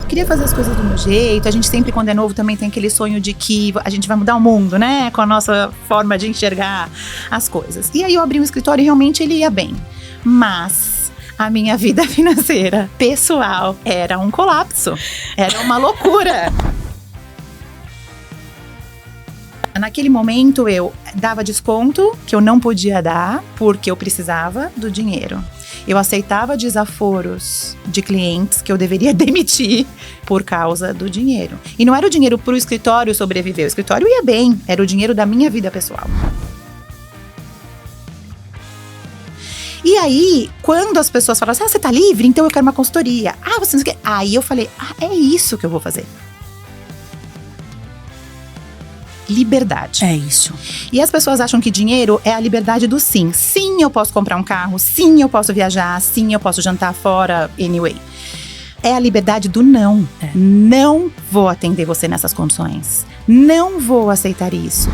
queria fazer as coisas do meu jeito. A gente sempre, quando é novo, também tem aquele sonho de que a gente vai mudar o mundo, né? Com a nossa forma de enxergar as coisas. E aí eu abri um escritório e realmente ele ia bem. Mas a minha vida financeira pessoal era um colapso. Era uma loucura. Naquele momento eu dava desconto que eu não podia dar porque eu precisava do dinheiro. Eu aceitava desaforos de clientes que eu deveria demitir por causa do dinheiro. E não era o dinheiro para o escritório sobreviver, o escritório ia bem, era o dinheiro da minha vida pessoal. E aí, quando as pessoas falavam assim, você tá livre? Então eu quero uma consultoria. Você não quer? Aí eu falei, é isso que eu vou fazer. Liberdade. É isso. E as pessoas acham que dinheiro é a liberdade do sim. Sim, eu posso comprar um carro. Sim, eu posso viajar. Sim, eu posso jantar fora. Anyway. É a liberdade do não. Não vou atender você nessas condições. Não vou aceitar isso.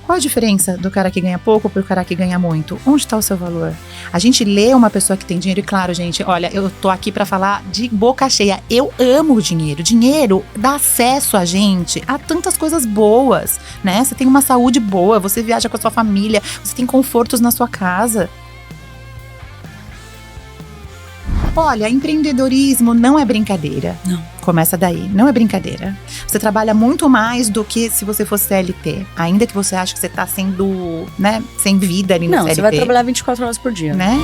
Qual a diferença do cara que ganha pouco pro cara que ganha muito? Onde está o seu valor? A gente lê uma pessoa que tem dinheiro e claro, gente, olha, eu tô aqui para falar de boca cheia. Eu amo o dinheiro. Dinheiro dá acesso a gente a tantas coisas boas, né? Você tem uma saúde boa, você viaja com a sua família, você tem confortos na sua casa. Olha, empreendedorismo não é brincadeira. Não. Começa daí, não é brincadeira. Você trabalha muito mais do que se você fosse CLT. Ainda que você ache que você tá sendo, né, sem vida ali no CLT. Não, você vai trabalhar 24 horas por dia. Né?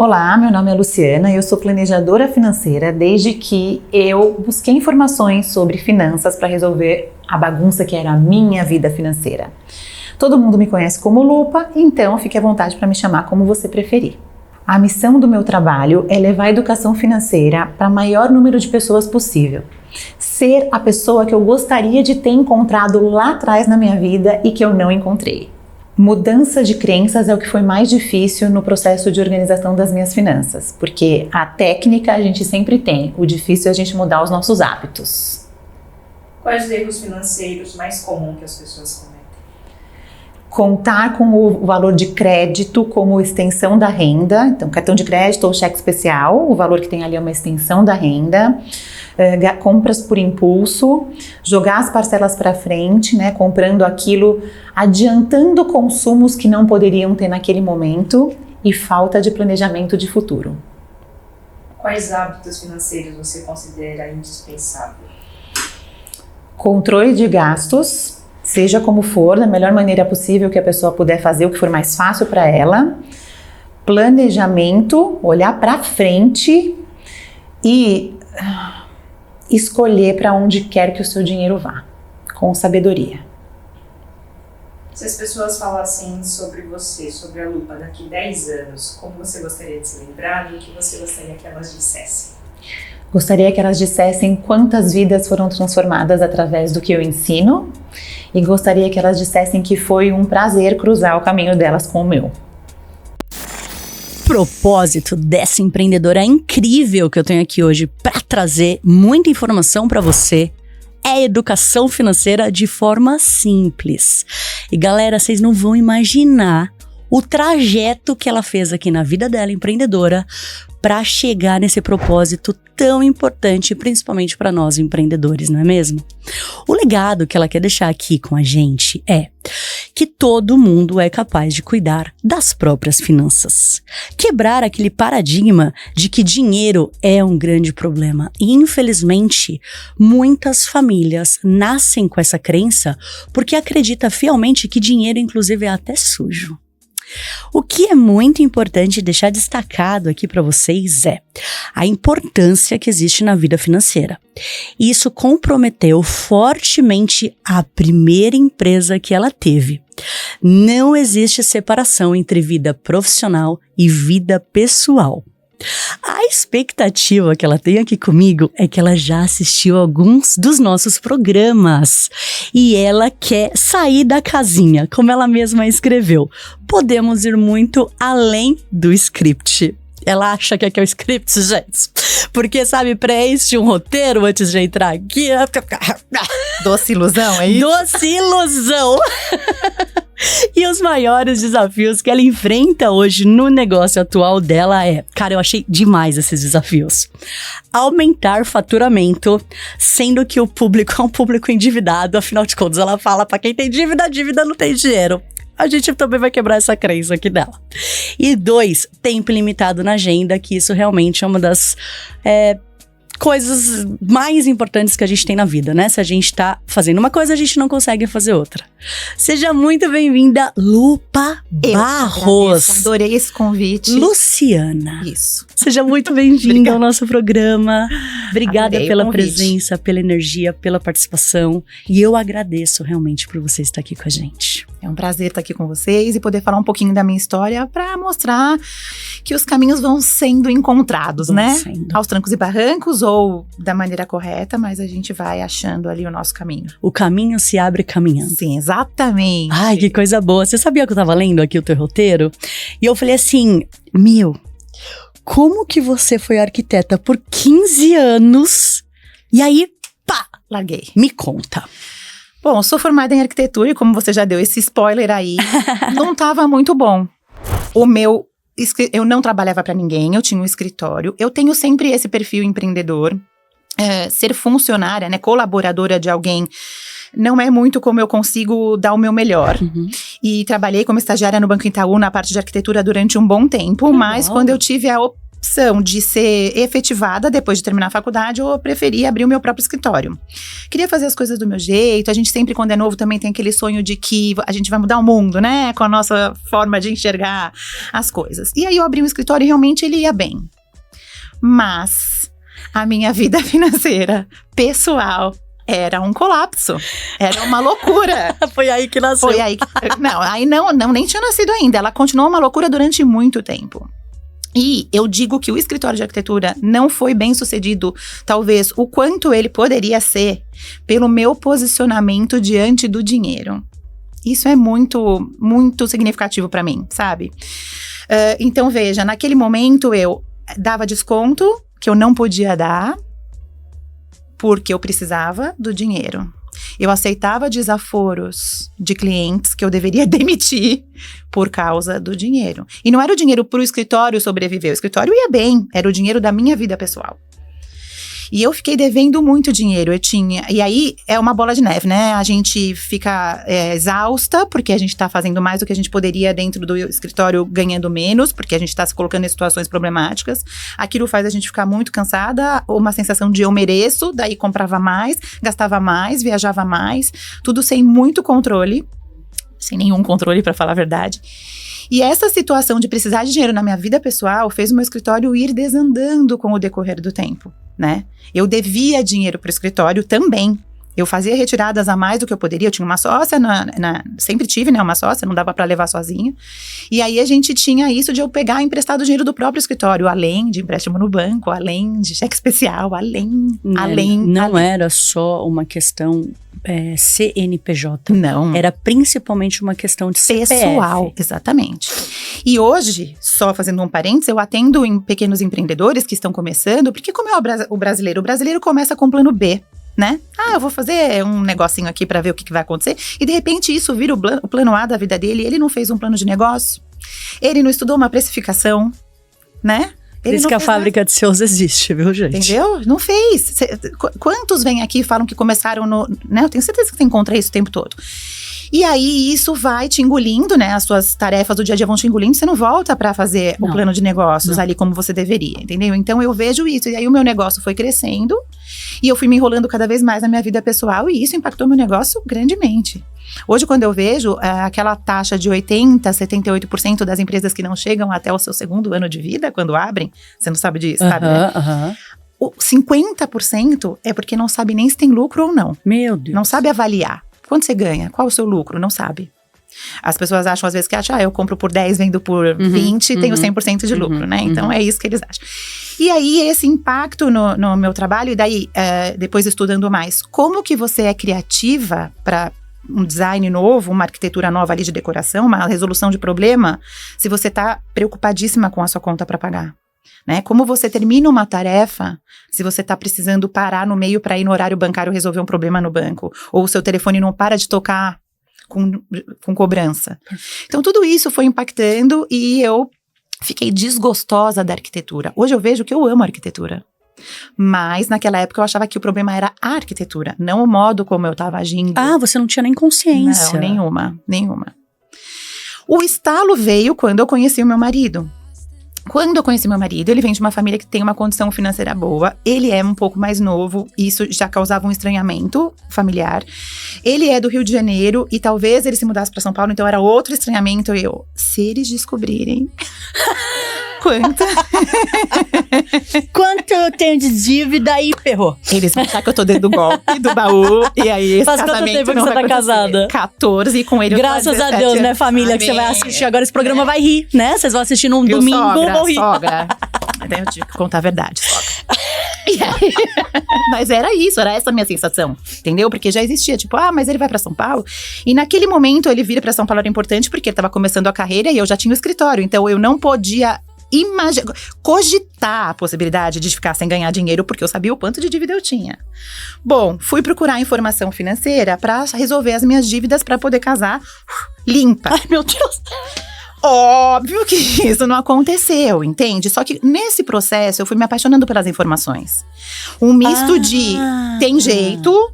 Olá, meu nome é Luciana e eu sou planejadora financeira desde que eu busquei informações sobre finanças para resolver a bagunça que era a minha vida financeira. Todo mundo me conhece como Lupa, então fique à vontade para me chamar como você preferir. A missão do meu trabalho é levar a educação financeira para o maior número de pessoas possível. Ser a pessoa que eu gostaria de ter encontrado lá atrás na minha vida e que eu não encontrei. Mudança de crenças é o que foi mais difícil no processo de organização das minhas finanças, porque a técnica a gente sempre tem, o difícil é a gente mudar os nossos hábitos. Quais os erros financeiros mais comuns que as pessoas cometem? Contar com o valor de crédito como extensão da renda, então cartão de crédito ou cheque especial, o valor que tem ali é uma extensão da renda. Compras por impulso, jogar as parcelas para frente, né, comprando aquilo, adiantando consumos que não poderiam ter naquele momento e falta de planejamento de futuro. Quais hábitos financeiros você considera indispensável? Controle de gastos, seja como for, da melhor maneira possível que a pessoa puder fazer o que for mais fácil para ela. Planejamento, olhar para frente e escolher para onde quer que o seu dinheiro vá, com sabedoria. Se as pessoas falassem sobre você, sobre a Lupa, daqui 10 anos, como você gostaria de ser lembrado e o que você gostaria que elas dissessem? Gostaria que elas dissessem quantas vidas foram transformadas através do que eu ensino e gostaria que elas dissessem que foi um prazer cruzar o caminho delas com o meu. Propósito dessa empreendedora incrível que eu tenho aqui hoje para trazer muita informação para você é educação financeira de forma simples. E galera, vocês não vão imaginar o trajeto que ela fez aqui na vida dela, empreendedora, para chegar nesse propósito tão importante, principalmente para nós empreendedores, não é mesmo? O legado que ela quer deixar aqui com a gente é que todo mundo é capaz de cuidar das próprias finanças. Quebrar aquele paradigma de que dinheiro é um grande problema. E, infelizmente, muitas famílias nascem com essa crença porque acreditam fielmente que dinheiro, inclusive, é até sujo. O que é muito importante deixar destacado aqui para vocês é a importância que existe na vida financeira. Isso comprometeu fortemente a primeira empresa que ela teve. Não existe separação entre vida profissional e vida pessoal. A expectativa que ela tem aqui comigo é que ela já assistiu alguns dos nossos programas e ela quer sair da casinha, como ela mesma escreveu. Podemos ir muito além do script. Ela acha que aqui é o script, gente. Porque, sabe, preenche um roteiro antes de entrar aqui. Doce ilusão, é isso? Doce ilusão! E os maiores desafios que ela enfrenta hoje no negócio atual dela é... Cara, eu achei demais esses desafios. Aumentar faturamento, sendo que o público é um público endividado. Afinal de contas, ela fala pra quem tem dívida, dívida não tem dinheiro. A gente também vai quebrar essa crença aqui dela. E 2, tempo limitado na agenda, que isso realmente é uma das coisas mais importantes que a gente tem na vida, né? Se a gente tá fazendo uma coisa, a gente não consegue fazer outra. Seja muito bem-vinda, Lupa Barros. Adorei esse convite. Luciana. Isso. Seja muito bem-vinda ao nosso programa. Obrigada Adorei pela o convite. presença, pela energia, pela participação. E eu agradeço realmente por você estar aqui com a gente. É um prazer estar aqui com vocês e poder falar um pouquinho da minha história para mostrar que os caminhos vão sendo encontrados, né? Aos trancos e barrancos ou da maneira correta, mas a gente vai achando ali o nosso caminho. O caminho se abre caminhando. Sim, exatamente. Ai, que coisa boa. Você sabia que eu tava lendo aqui o teu roteiro? E eu falei assim, como que você foi arquiteta por 15 anos e aí, pá, larguei. Me conta. Bom, sou formada em arquitetura e como você já deu esse spoiler aí, não estava muito bom. Eu não trabalhava para ninguém, eu tinha um escritório. Eu tenho sempre esse perfil empreendedor. Ser funcionária, né, colaboradora de alguém, não é muito como eu consigo dar o meu melhor. Uhum. E trabalhei como estagiária no Banco Itaú na parte de arquitetura durante um bom tempo, mas quando eu tive a opção de ser efetivada depois de terminar a faculdade, eu preferi abrir o meu próprio escritório. Queria fazer as coisas do meu jeito, a gente sempre quando é novo também tem aquele sonho de que a gente vai mudar o mundo, né, com a nossa forma de enxergar as coisas. E aí eu abri um escritório e realmente ele ia bem. Mas a minha vida financeira, pessoal, era um colapso, era uma loucura. Foi aí que nasceu. Foi aí que, não, nem tinha nascido ainda, ela continuou uma loucura durante muito tempo. E eu digo que o escritório de arquitetura não foi bem sucedido, talvez, o quanto ele poderia ser, pelo meu posicionamento diante do dinheiro. Isso é muito, muito significativo para mim, sabe? Então, veja, naquele momento eu dava desconto que eu não podia dar, porque eu precisava do dinheiro. Eu aceitava desaforos de clientes que eu deveria demitir por causa do dinheiro. E não era o dinheiro para o escritório sobreviver, o escritório ia bem, era o dinheiro da minha vida pessoal. E eu fiquei devendo muito dinheiro, e aí é uma bola de neve, né? A gente fica exausta, porque a gente tá fazendo mais do que a gente poderia dentro do escritório, ganhando menos, porque a gente tá se colocando em situações problemáticas. Aquilo faz a gente ficar muito cansada, uma sensação de eu mereço, daí comprava mais, gastava mais, viajava mais, tudo sem muito controle, sem nenhum controle, para falar a verdade. E essa situação de precisar de dinheiro na minha vida pessoal fez o meu escritório ir desandando com o decorrer do tempo, né? Eu devia dinheiro para o escritório também. Eu fazia retiradas a mais do que eu poderia. Eu tinha uma sócia, sempre tive, né, uma sócia, não dava para levar sozinha. E aí a gente tinha isso de eu pegar emprestado dinheiro do próprio escritório, além de empréstimo no banco, além de cheque especial, além. Não era só uma questão CNPJ. Não. Era principalmente uma questão de CPF. Pessoal, exatamente. E hoje, só fazendo um parênteses, eu atendo em pequenos empreendedores que estão começando, porque como é o brasileiro? O brasileiro começa com plano B, né? Eu vou fazer um negocinho aqui para ver o que vai acontecer. E de repente isso vira o plano A da vida dele. Ele não fez um plano de negócio. Ele não estudou uma precificação, né? Por isso que a fábrica de seus existe, viu, gente? Entendeu? Não fez. Quantos vêm aqui e falam que começaram né? Eu tenho certeza que você encontra isso o tempo todo. E aí, isso vai te engolindo, né? As suas tarefas do dia a dia vão te engolindo. Você não volta pra fazer o plano de negócios ali como você deveria, entendeu? Então, eu vejo isso. E aí, o meu negócio foi crescendo. E eu fui me enrolando cada vez mais na minha vida pessoal. E isso impactou meu negócio grandemente. Hoje, quando eu vejo aquela taxa de 80%, 78% das empresas que não chegam até o seu segundo ano de vida, quando abrem, você não sabe disso, sabe? Né? O 50% é porque não sabe nem se tem lucro ou não. Meu Deus. Não sabe avaliar. Quanto você ganha? Qual o seu lucro? Não sabe. As pessoas acham às vezes que eu compro por 10, vendo por 20 e tenho 100% de lucro, né? Então é isso que eles acham. E aí esse impacto no meu trabalho, e daí depois estudando mais, como que você é criativa para um design novo, uma arquitetura nova ali de decoração, uma resolução de problema, se você está preocupadíssima com a sua conta para pagar. Né? Como você termina uma tarefa se você está precisando parar no meio para ir no horário bancário resolver um problema no banco, ou o seu telefone não para de tocar com cobrança. Então tudo isso foi impactando e eu fiquei desgostosa da arquitetura. Hoje eu vejo que eu amo a arquitetura, mas naquela época eu achava que o problema era a arquitetura, não o modo como eu estava agindo. Você não tinha nem consciência. Não, nenhuma. O estalo veio quando eu conheci o meu marido. Quando eu conheci meu marido, ele vem de uma família que tem uma condição financeira boa. Ele é um pouco mais novo, isso já causava um estranhamento familiar. Ele é do Rio de Janeiro e talvez ele se mudasse para São Paulo, então era outro estranhamento. Se eles descobrirem quanto eu tenho de dívida, aí ferrou. Eles vão achar que eu tô dentro do golpe, do baú, e aí esse Faz casamento quanto tempo não que você vai tá casada? 14, e com ele Graças a Deus, né, família, Amém. que você vai assistir agora. Esse programa vai rir, né? Vocês vão assistir num domingo, vão rir. Sogra. Daí eu tive que contar a verdade, sogra. E aí, mas era isso, era essa a minha sensação, entendeu? Porque já existia, mas ele vai pra São Paulo. E naquele momento, ele vir pra São Paulo era importante, porque ele tava começando a carreira e eu já tinha o escritório. Então, eu não podia cogitar a possibilidade de ficar sem ganhar dinheiro, porque eu sabia o quanto de dívida eu tinha. Bom, fui procurar informação financeira para resolver as minhas dívidas para poder casar limpa. Ai, meu Deus! Óbvio que isso não aconteceu, entende? Só que nesse processo eu fui me apaixonando pelas informações. Um misto de tem jeito,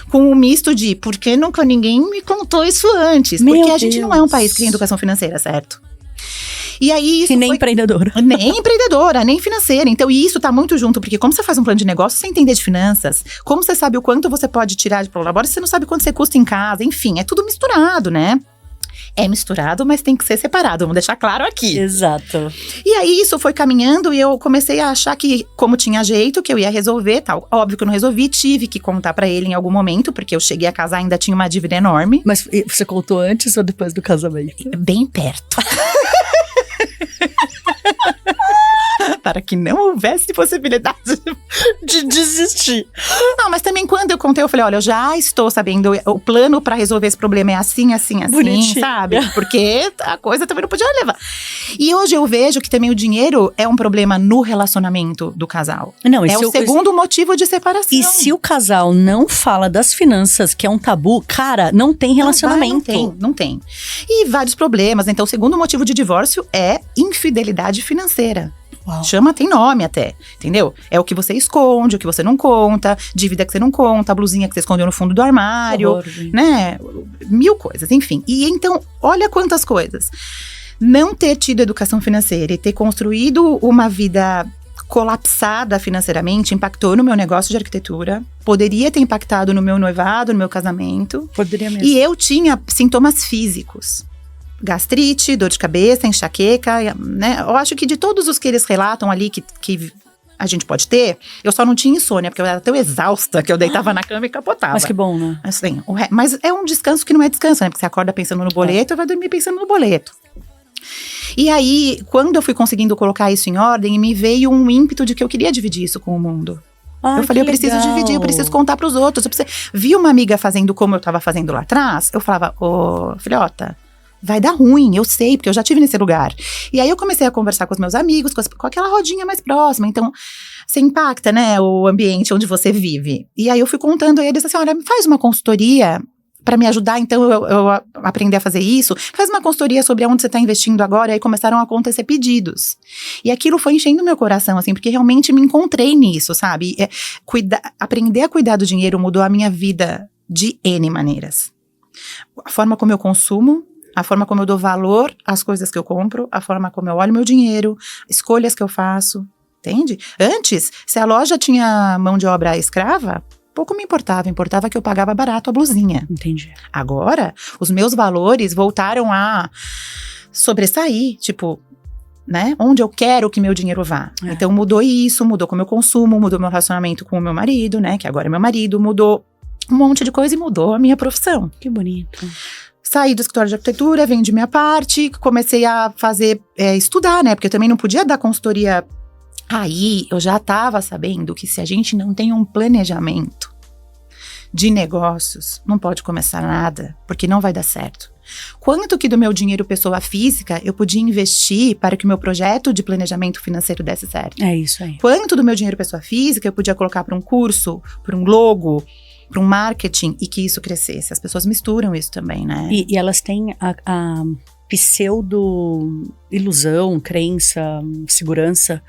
com um misto de por que nunca ninguém me contou isso antes? Porque a gente não é um país que tem educação financeira, certo? E aí isso nem empreendedora. Nem empreendedora, nem financeira. Então, isso tá muito junto, porque como você faz um plano de negócio sem entender de finanças, como você sabe o quanto você pode tirar de prolabore, você não sabe quanto você custa em casa, enfim, é tudo misturado, né? É misturado, mas tem que ser separado, vamos deixar claro aqui. Exato. E aí, isso foi caminhando e eu comecei a achar que, como tinha jeito, que eu ia resolver, tal. Óbvio que eu não resolvi, tive que contar pra ele em algum momento, porque eu cheguei a casar e ainda tinha uma dívida enorme. Mas você contou antes ou depois do casamento? Bem perto. Para que não houvesse possibilidade de desistir. Não, mas também quando eu contei, eu falei, olha, eu já estou sabendo, o plano para resolver esse problema é assim, bonitinho, sabe? Porque a coisa também não podia levar. E hoje eu vejo que também o dinheiro é um problema no relacionamento do casal. Não, é o segundo motivo de separação. E se o casal não fala das finanças, que é um tabu, cara, não tem relacionamento. Não tem. E vários problemas. Então, o segundo motivo de divórcio é infidelidade financeira. Uau. Tem nome até, entendeu? É o que você esconde, o que você não conta, dívida que você não conta, a blusinha que você escondeu no fundo do armário, né? 1000 coisas, enfim. E então, olha quantas coisas. Não ter tido educação financeira e ter construído uma vida colapsada financeiramente impactou no meu negócio de arquitetura, poderia ter impactado no meu noivado, no meu casamento. Poderia mesmo. E eu tinha sintomas físicos. Gastrite, dor de cabeça, enxaqueca, né? Eu acho que de todos os que eles relatam ali que a gente pode ter, eu só não tinha insônia, porque eu era tão exausta que eu deitava na cama e capotava. Mas que bom, né? Assim, mas é um descanso que não é descanso, né? Porque você acorda pensando no boleto e vai dormir pensando no boleto. E aí, quando eu fui conseguindo colocar isso em ordem, me veio um ímpeto de que eu queria dividir isso com o mundo. Eu falei, eu preciso dividir, eu preciso contar pros outros. Vi uma amiga fazendo como eu tava fazendo lá atrás, eu falava, ô, filhota, vai dar ruim, eu sei, porque eu já estive nesse lugar. E aí eu comecei a conversar com os meus amigos, com aquela rodinha mais próxima. Então, você impacta, né, o ambiente onde você vive. E aí eu fui contando a eles assim, olha, faz uma consultoria para me ajudar, então, eu aprender a fazer isso. Faz uma consultoria sobre onde você está investindo agora. E aí começaram a acontecer pedidos. E aquilo foi enchendo meu coração, assim, porque realmente me encontrei nisso, sabe? Aprender a cuidar do dinheiro mudou a minha vida de N maneiras. A forma como eu consumo, a forma como eu dou valor às coisas que eu compro, a forma como eu olho meu dinheiro, escolhas que eu faço, entende? Antes, se a loja tinha mão de obra escrava, pouco me importava que eu pagava barato a blusinha. Entendi. Agora, os meus valores voltaram a sobressair, tipo, né? Onde eu quero que meu dinheiro vá. Então, mudou isso, mudou como eu consumo, mudou meu relacionamento com o meu marido, né? Que agora é meu marido, mudou um monte de coisa e mudou a minha profissão. Que bonito. saí do escritório de arquitetura, vendi minha parte, comecei a estudar, né? Porque eu também não podia dar consultoria. Aí eu já estava sabendo que se a gente não tem um planejamento de negócios, não pode começar nada, porque não vai dar certo. Quanto que do meu dinheiro pessoa física eu podia investir para que o meu projeto de planejamento financeiro desse certo? É isso aí. Quanto do meu dinheiro pessoa física eu podia colocar para um curso, para um logo, para um marketing e que isso crescesse? As pessoas misturam isso também, né? E elas têm a pseudo-ilusão, crença, segurança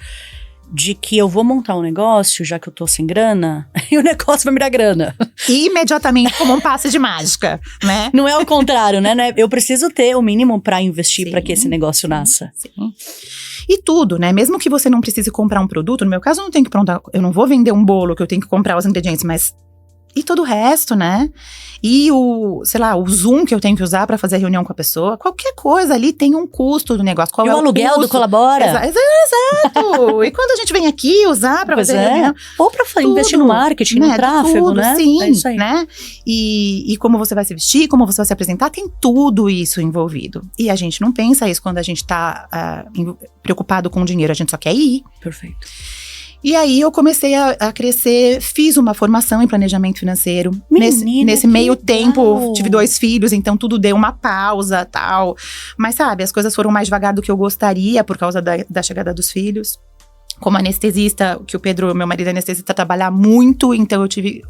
de que eu vou montar um negócio, já que eu tô sem grana, e o negócio vai me dar grana. E imediatamente como um passe de mágica, né? Não é o contrário, né? Eu preciso ter o mínimo para investir para que esse negócio sim, nasça. Sim. E tudo, né? Mesmo que você não precise comprar um produto, no meu caso eu não tenho que eu não vou vender um bolo que eu tenho que comprar os ingredientes, mas e todo o resto, né? E o Zoom que eu tenho que usar para fazer reunião com a pessoa, qualquer coisa ali tem um custo do negócio. Qual e é o aluguel do Colabora. Exato! E quando a gente vem aqui usar para fazer reunião. Ou para investir no marketing, né? no tráfego, tudo, né? Sim, é isso aí. Né? E como você vai se vestir, como você vai se apresentar, tem tudo isso envolvido. E a gente não pensa isso quando a gente tá preocupado com o dinheiro, a gente só quer ir. Perfeito. E aí eu comecei a crescer, fiz uma formação em planejamento financeiro. Menina, nesse meio legal. tempo, tive 2 filhos, então tudo deu uma pausa, tal. Mas sabe, as coisas foram mais devagar do que eu gostaria por causa da chegada dos filhos. Como anestesista, que o Pedro, meu marido é anestesista, trabalhar muito, então eu tive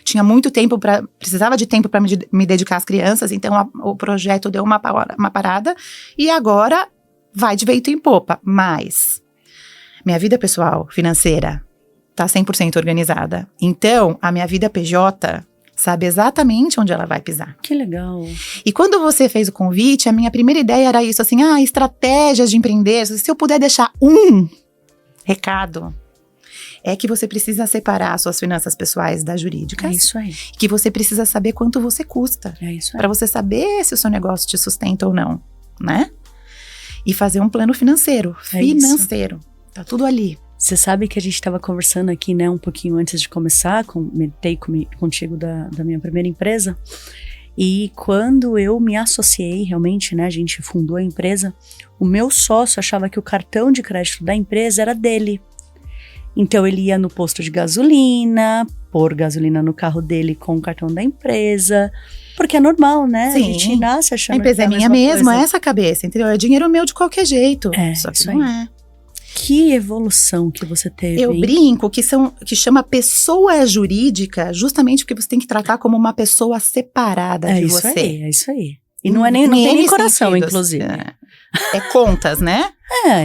tinha muito tempo precisava de tempo para me dedicar às crianças, então o projeto deu uma parada. E agora vai de vento em popa, mas minha vida pessoal, financeira, tá 100% organizada. Então, a minha vida PJ sabe exatamente onde ela vai pisar. Que legal. E quando você fez o convite, a minha primeira ideia era isso, assim, estratégias de empreender. Se eu puder deixar um recado, é que você precisa separar as suas finanças pessoais das jurídicas. É isso aí. Que você precisa saber quanto você custa. É isso aí. Para você saber se o seu negócio te sustenta ou não, né? E fazer um plano financeiro. Financeiro. Tá tudo ali. Você sabe que a gente estava conversando aqui, né, um pouquinho antes de começar, comentei contigo da minha primeira empresa. E quando eu me associei, realmente, né, a gente fundou a empresa, o meu sócio achava que o cartão de crédito da empresa era dele. Então ele ia no posto de gasolina, pôr gasolina no carro dele com o cartão da empresa, porque é normal, né? Sim. A gente nasce achando a empresa que é é minha mesmo, é essa cabeça, entendeu? É dinheiro meu de qualquer jeito. Só que não é. Que evolução que você teve. Eu brinco que chama pessoa jurídica justamente porque você tem que tratar como uma pessoa separada de você. É isso aí. E não tem nem coração, sentidos, inclusive. É contas, né?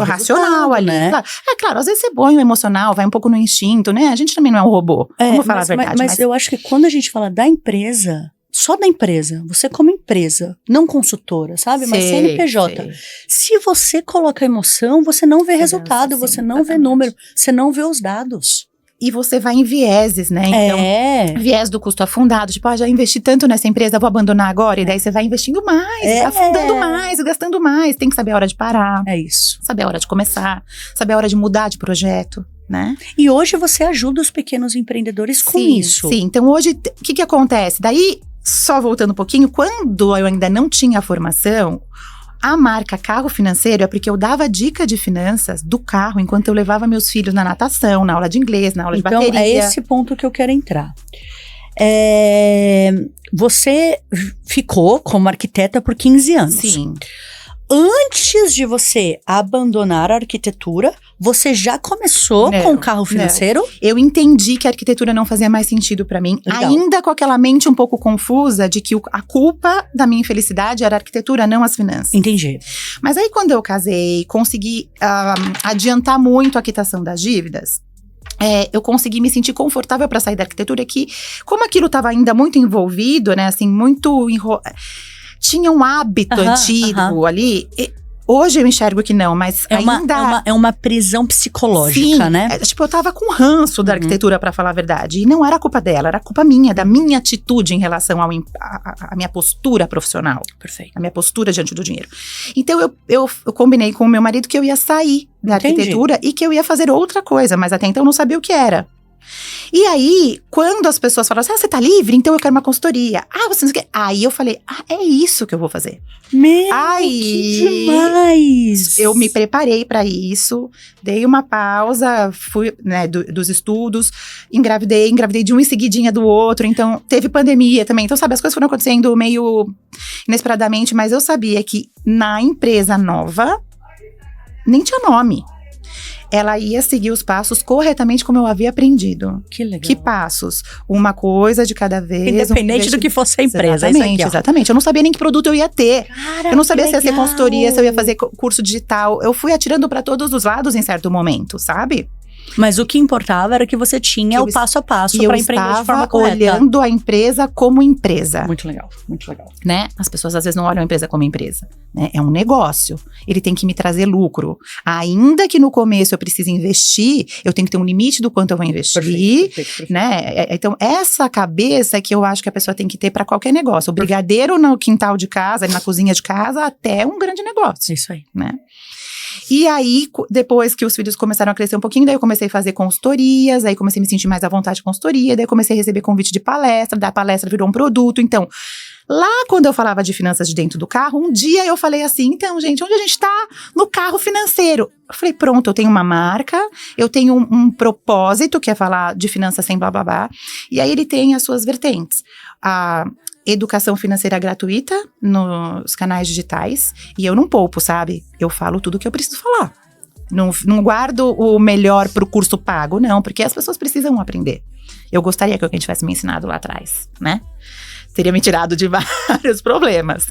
Racional ali. Né? Claro, às vezes você põe o emocional, vai um pouco no instinto, né? A gente também não é um robô. Vamos falar a verdade. Mas eu acho que quando a gente fala da empresa, só da empresa, você como empresa, não consultora, sabe? Mas CNPJ. Sei. Se você coloca emoção, você não vê resultado, você não vê número, você não vê os dados. E você vai em vieses, né? Então, viés do custo afundado, tipo, já investi tanto nessa empresa, vou abandonar agora. E daí você vai investindo mais, afundando mais, gastando mais. Tem que saber a hora de parar. É isso. Saber a hora de começar, saber a hora de mudar de projeto, né? E hoje você ajuda os pequenos empreendedores com isso. Sim, então hoje, o que acontece? Daí, só voltando um pouquinho, quando eu ainda não tinha formação, a marca Carro Financeiro é porque eu dava dica de finanças do carro enquanto eu levava meus filhos na natação, na aula de inglês, na aula de bateria. Então, é esse ponto que eu quero entrar. Você ficou como arquiteta por 15 anos. Sim. Antes de você abandonar a arquitetura, você já começou com o carro financeiro? Não. Eu entendi que a arquitetura não fazia mais sentido pra mim. Legal. Ainda com aquela mente um pouco confusa de que a culpa da minha infelicidade era a arquitetura, não as finanças. Entendi. Mas aí quando eu casei, consegui adiantar muito a quitação das dívidas. Eu consegui me sentir confortável para sair da arquitetura, que como aquilo estava ainda muito envolvido, né, assim, muito tinha um hábito antigo ali. Hoje eu enxergo que não, mas ainda... É uma prisão psicológica, sim, né? Eu tava com ranço da arquitetura, pra falar a verdade. E não era culpa dela, era culpa minha, da minha atitude em relação à minha postura profissional. Perfeito. A minha postura diante do dinheiro. Então eu combinei com o meu marido que eu ia sair da arquitetura e que eu ia fazer outra coisa, mas até então eu não sabia o que era. E aí, quando as pessoas falam assim, você tá livre? Então eu quero uma consultoria. Você não quer? Aí eu falei, é isso que eu vou fazer. Que demais! Eu me preparei pra isso, dei uma pausa, fui, né, dos estudos, engravidei de um em seguidinha do outro, então teve pandemia também. Então, sabe, as coisas foram acontecendo meio inesperadamente, mas eu sabia que na empresa nova, nem tinha nome. Ela ia seguir os passos corretamente como eu havia aprendido. Que legal. Que passos? Uma coisa de cada vez. Independente do que fosse a empresa. Exatamente. Eu não sabia nem que produto eu ia ter. Cara, eu não sabia se ia ser consultoria, se eu ia fazer curso digital. Eu fui atirando para todos os lados em certo momento, sabe? Mas o que importava era que você tinha o passo a passo para empreender de forma correta. Olhando a empresa como empresa. Muito legal, muito legal. Né? As pessoas às vezes não olham a empresa como empresa, né? É um negócio. Ele tem que me trazer lucro. Ainda que no começo eu precise investir, eu tenho que ter um limite do quanto eu vou investir. Perfeito. Né? Então, essa cabeça que eu acho que a pessoa tem que ter para qualquer negócio. O brigadeiro no quintal de casa, na cozinha de casa, até um grande negócio. Isso aí. Né? E aí, depois que os filhos começaram a crescer um pouquinho, daí eu comecei a fazer consultorias, aí comecei a me sentir mais à vontade de consultoria, daí comecei a receber convite de palestra, da palestra virou um produto. Então, lá quando eu falava de finanças de dentro do carro, um dia eu falei assim, então, gente, onde a gente tá? No carro financeiro. Eu falei, pronto, eu tenho uma marca, eu tenho um propósito, que é falar de finanças sem blá blá blá, e aí ele tem as suas vertentes. A educação financeira gratuita nos canais digitais. E eu não poupo, sabe? Eu falo tudo que eu preciso falar. Não guardo o melhor pro curso pago, não. Porque as pessoas precisam aprender. Eu gostaria que alguém tivesse me ensinado lá atrás, né? Teria me tirado de vários problemas.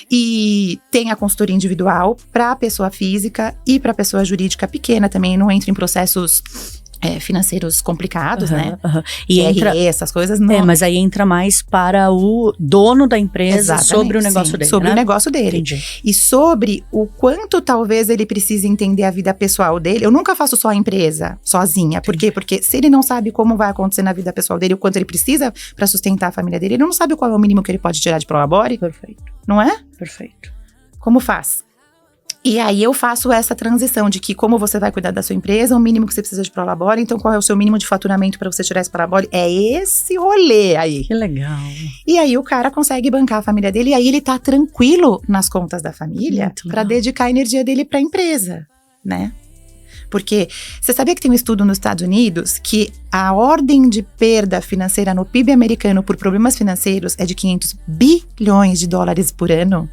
E tem a consultoria individual para pessoa física e para pessoa jurídica pequena também. Não entra em processos financeiros complicados, né? E entra essas coisas não. Mas aí entra mais para o dono da empresa. Exatamente, sobre o negócio dele. Sobre o negócio dele. Entendi. E sobre o quanto talvez ele precise entender a vida pessoal dele. Eu nunca faço só a empresa sozinha. Por quê? Porque se ele não sabe como vai acontecer na vida pessoal dele, o quanto ele precisa para sustentar a família dele, ele não sabe qual é o mínimo que ele pode tirar de prolabore. Perfeito. Não é? Perfeito. Como faz? E aí eu faço essa transição de que como você vai cuidar da sua empresa, o mínimo que você precisa de prolabore, então qual é o seu mínimo de faturamento para você tirar esse prolabore? É esse rolê aí. Que legal. E aí o cara consegue bancar a família dele e aí ele tá tranquilo nas contas da família para dedicar a energia dele para a empresa, né? Porque você sabia que tem um estudo nos Estados Unidos que a ordem de perda financeira no PIB americano por problemas financeiros é de 500 bilhões de dólares por ano?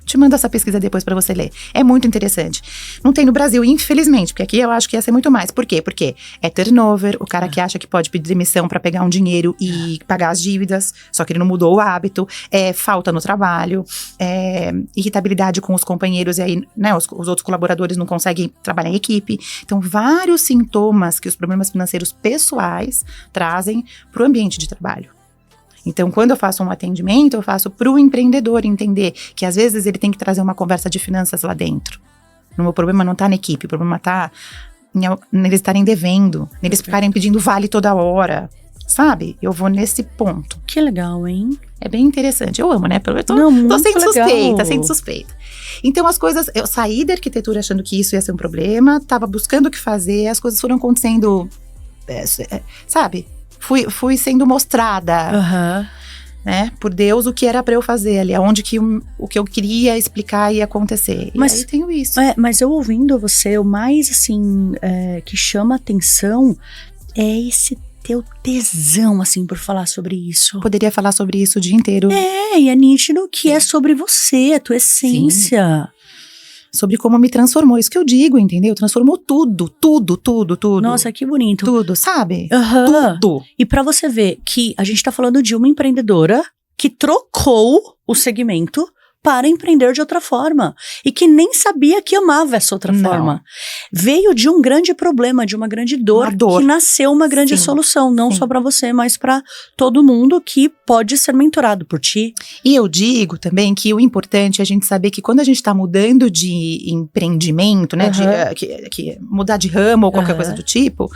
Te mando essa pesquisa depois pra você ler. É muito interessante. Não tem no Brasil, infelizmente, porque aqui eu acho que ia ser muito mais. Por quê? Porque é turnover, o cara que acha que pode pedir demissão pra pegar um dinheiro e pagar as dívidas, só que ele não mudou o hábito, é falta no trabalho, é irritabilidade com os companheiros, e aí, né, os outros colaboradores não conseguem trabalhar em equipe. Então, vários sintomas que os problemas financeiros pessoais trazem pro ambiente de trabalho. Então, quando eu faço um atendimento, eu faço para o empreendedor entender que, às vezes, ele tem que trazer uma conversa de finanças lá dentro. O meu problema não está na equipe, o problema está neles estarem devendo, neles ficarem pedindo vale toda hora, sabe? Eu vou nesse ponto. Que legal, hein? É bem interessante. Eu amo, né? Eu tô sendo suspeita. Então, as coisas... Eu saí da arquitetura achando que isso ia ser um problema, estava buscando o que fazer, as coisas foram acontecendo, sabe? Fui sendo mostrada, né, por Deus o que era pra eu fazer ali, aonde que o que eu queria explicar ia acontecer. Mas aí tenho isso. Mas eu ouvindo você, o mais assim, que chama atenção é esse teu tesão, assim, por falar sobre isso. Eu poderia falar sobre isso o dia inteiro. E é nítido que é sobre você, a tua essência. Sim. Sobre como me transformou, isso que eu digo, entendeu? Transformou tudo. Nossa, que bonito. Tudo, sabe? Tudo. E pra você ver que a gente tá falando de uma empreendedora que trocou o segmento para empreender de outra forma. E que nem sabia que amava essa outra forma. Veio de um grande problema, de uma grande dor. Que nasceu uma grande solução. Não só pra você, mas pra todo mundo que pode ser mentorado por ti. E eu digo também que o importante é a gente saber que quando a gente tá mudando de empreendimento, né, de mudar de ramo ou qualquer coisa do tipo,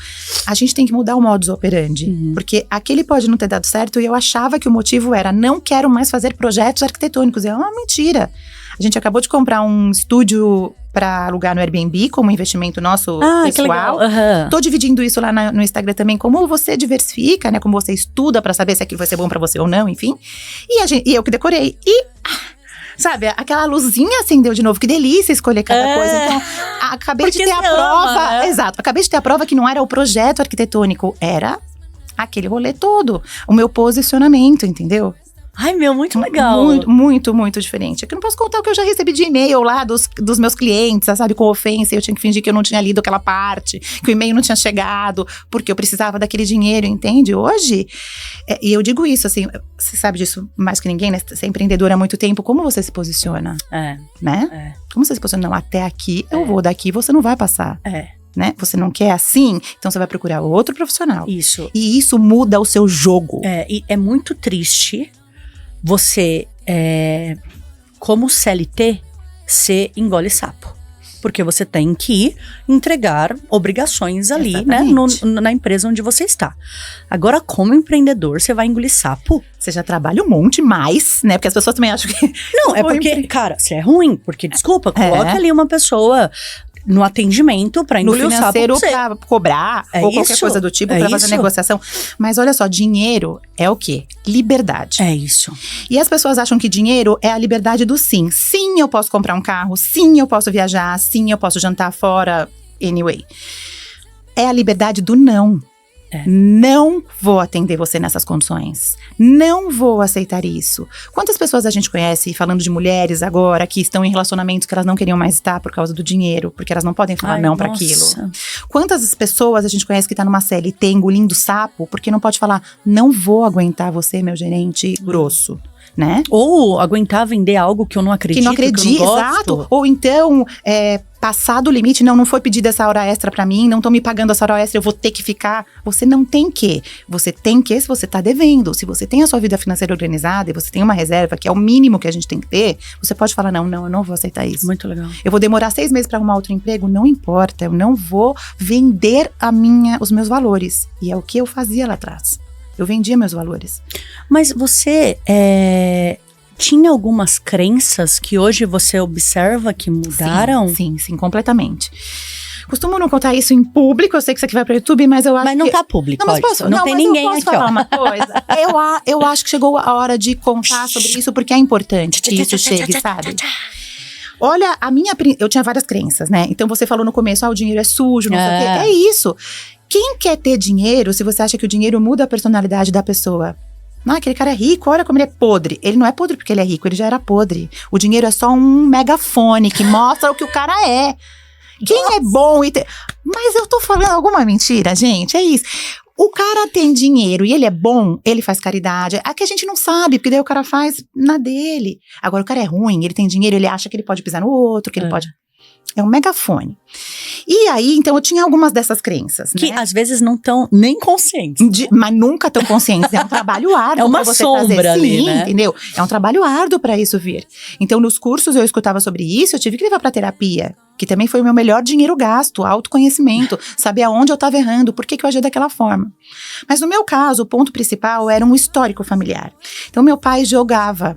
a gente tem que mudar o modus operandi. Porque aquele pode não ter dado certo e eu achava que o motivo era não quero mais fazer projetos arquitetônicos. É uma mentira. A gente acabou de comprar um estúdio para alugar no Airbnb, como investimento nosso Que legal. pessoal. Tô dividindo isso lá no Instagram também, como você diversifica, né? Como você estuda para saber se aquilo vai ser bom para você ou não, enfim. E eu que decorei. Sabe, aquela luzinha acendeu de novo. Que delícia escolher cada coisa. Então, acabei de ter a prova. Né? Exato. Acabei de ter a prova que não era o projeto arquitetônico, era aquele rolê todo. O meu posicionamento, entendeu? Ai, meu, muito legal. Muito, muito, muito diferente. É que eu não posso contar o que eu já recebi de e-mail lá dos meus clientes, sabe, com ofensa. Eu tinha que fingir que eu não tinha lido aquela parte, que o e-mail não tinha chegado, porque eu precisava daquele dinheiro, entende? Hoje, e eu digo isso, assim, você sabe disso mais que ninguém, né? Você é empreendedora há muito tempo, como você se posiciona? Né? Como você se posiciona? Não, até aqui eu vou, daqui você não vai passar. Né? Você não quer assim, então você vai procurar outro profissional. Isso. E isso muda o seu jogo. E é muito triste você, como CLT, ser engole sapo. Porque você tem que entregar obrigações ali, né, na empresa onde você está. Agora, como empreendedor, você vai engolir sapo? Você já trabalha um monte mais, né? Porque as pessoas também acham que... Não, é porque, cara, você é ruim. Porque, desculpa, coloca ali uma pessoa no atendimento pra engolir o sapo. No financeiro pra cobrar, ou qualquer coisa do tipo, pra fazer negociação. Mas olha só, dinheiro é o quê? Liberdade. É isso. E as pessoas acham que dinheiro é a liberdade do sim. Sim, eu posso comprar um carro. Sim, eu posso viajar. Sim, eu posso jantar fora. Anyway. É a liberdade do não. Não vou atender você nessas condições. Não vou aceitar isso. Quantas pessoas a gente conhece, falando de mulheres agora, que estão em relacionamentos que elas não queriam mais estar por causa do dinheiro, porque elas não podem falar não pra aquilo. Quantas pessoas a gente conhece que tá numa CLT engolindo sapo, porque não pode falar, não vou aguentar você, meu gerente grosso. Né? Ou aguentar vender algo que eu não acredito, que eu não gosto. Exato. Ou então, passado o limite, não foi pedida essa hora extra pra mim, não estão me pagando essa hora extra, eu vou ter que ficar. Você não tem que. Você tem que se você tá devendo. Se você tem a sua vida financeira organizada e você tem uma reserva, que é o mínimo que a gente tem que ter, você pode falar, não, eu não vou aceitar isso. Muito legal. Eu vou demorar 6 meses pra arrumar outro emprego, não importa, eu não vou vender os meus valores. E é o que eu fazia lá atrás. Eu vendia meus valores. Mas você tinha algumas crenças que hoje você observa que mudaram? Sim, completamente. Costumo não contar isso em público, eu sei que isso aqui vai para o YouTube, mas eu acho Mas não tá público, não, mas posso, não tem ninguém aqui, falar uma coisa? Eu acho que chegou a hora de contar sobre isso, porque é importante que isso chegue, sabe? Olha, eu tinha várias crenças, né? Então você falou no começo, o dinheiro é sujo, não sei o quê. É isso. Quem quer ter dinheiro, se você acha que o dinheiro muda a personalidade da pessoa? Não, aquele cara é rico, olha como ele é podre. Ele não é podre porque ele é rico, ele já era podre. O dinheiro é só um megafone que mostra o que o cara é. Quem é bom Mas eu tô falando alguma mentira, gente, é isso. O cara tem dinheiro e ele é bom, ele faz caridade. Aqui a gente não sabe, porque daí o cara faz na dele. Agora o cara é ruim, ele tem dinheiro, ele acha que ele pode pisar no outro, que ele pode... É um megafone. E aí, então, eu tinha algumas dessas crenças, que né? às vezes não estão nem conscientes. Mas nunca tão conscientes. É um trabalho árduo. É uma sombra ali, sim, né? Entendeu? É um trabalho árduo para isso vir. Então, nos cursos eu escutava sobre isso, eu tive que levar pra terapia. Que também foi o meu melhor dinheiro gasto, autoconhecimento. Saber aonde eu estava errando, por que eu agia daquela forma. Mas no meu caso, o ponto principal era um histórico familiar. Então, meu pai jogava.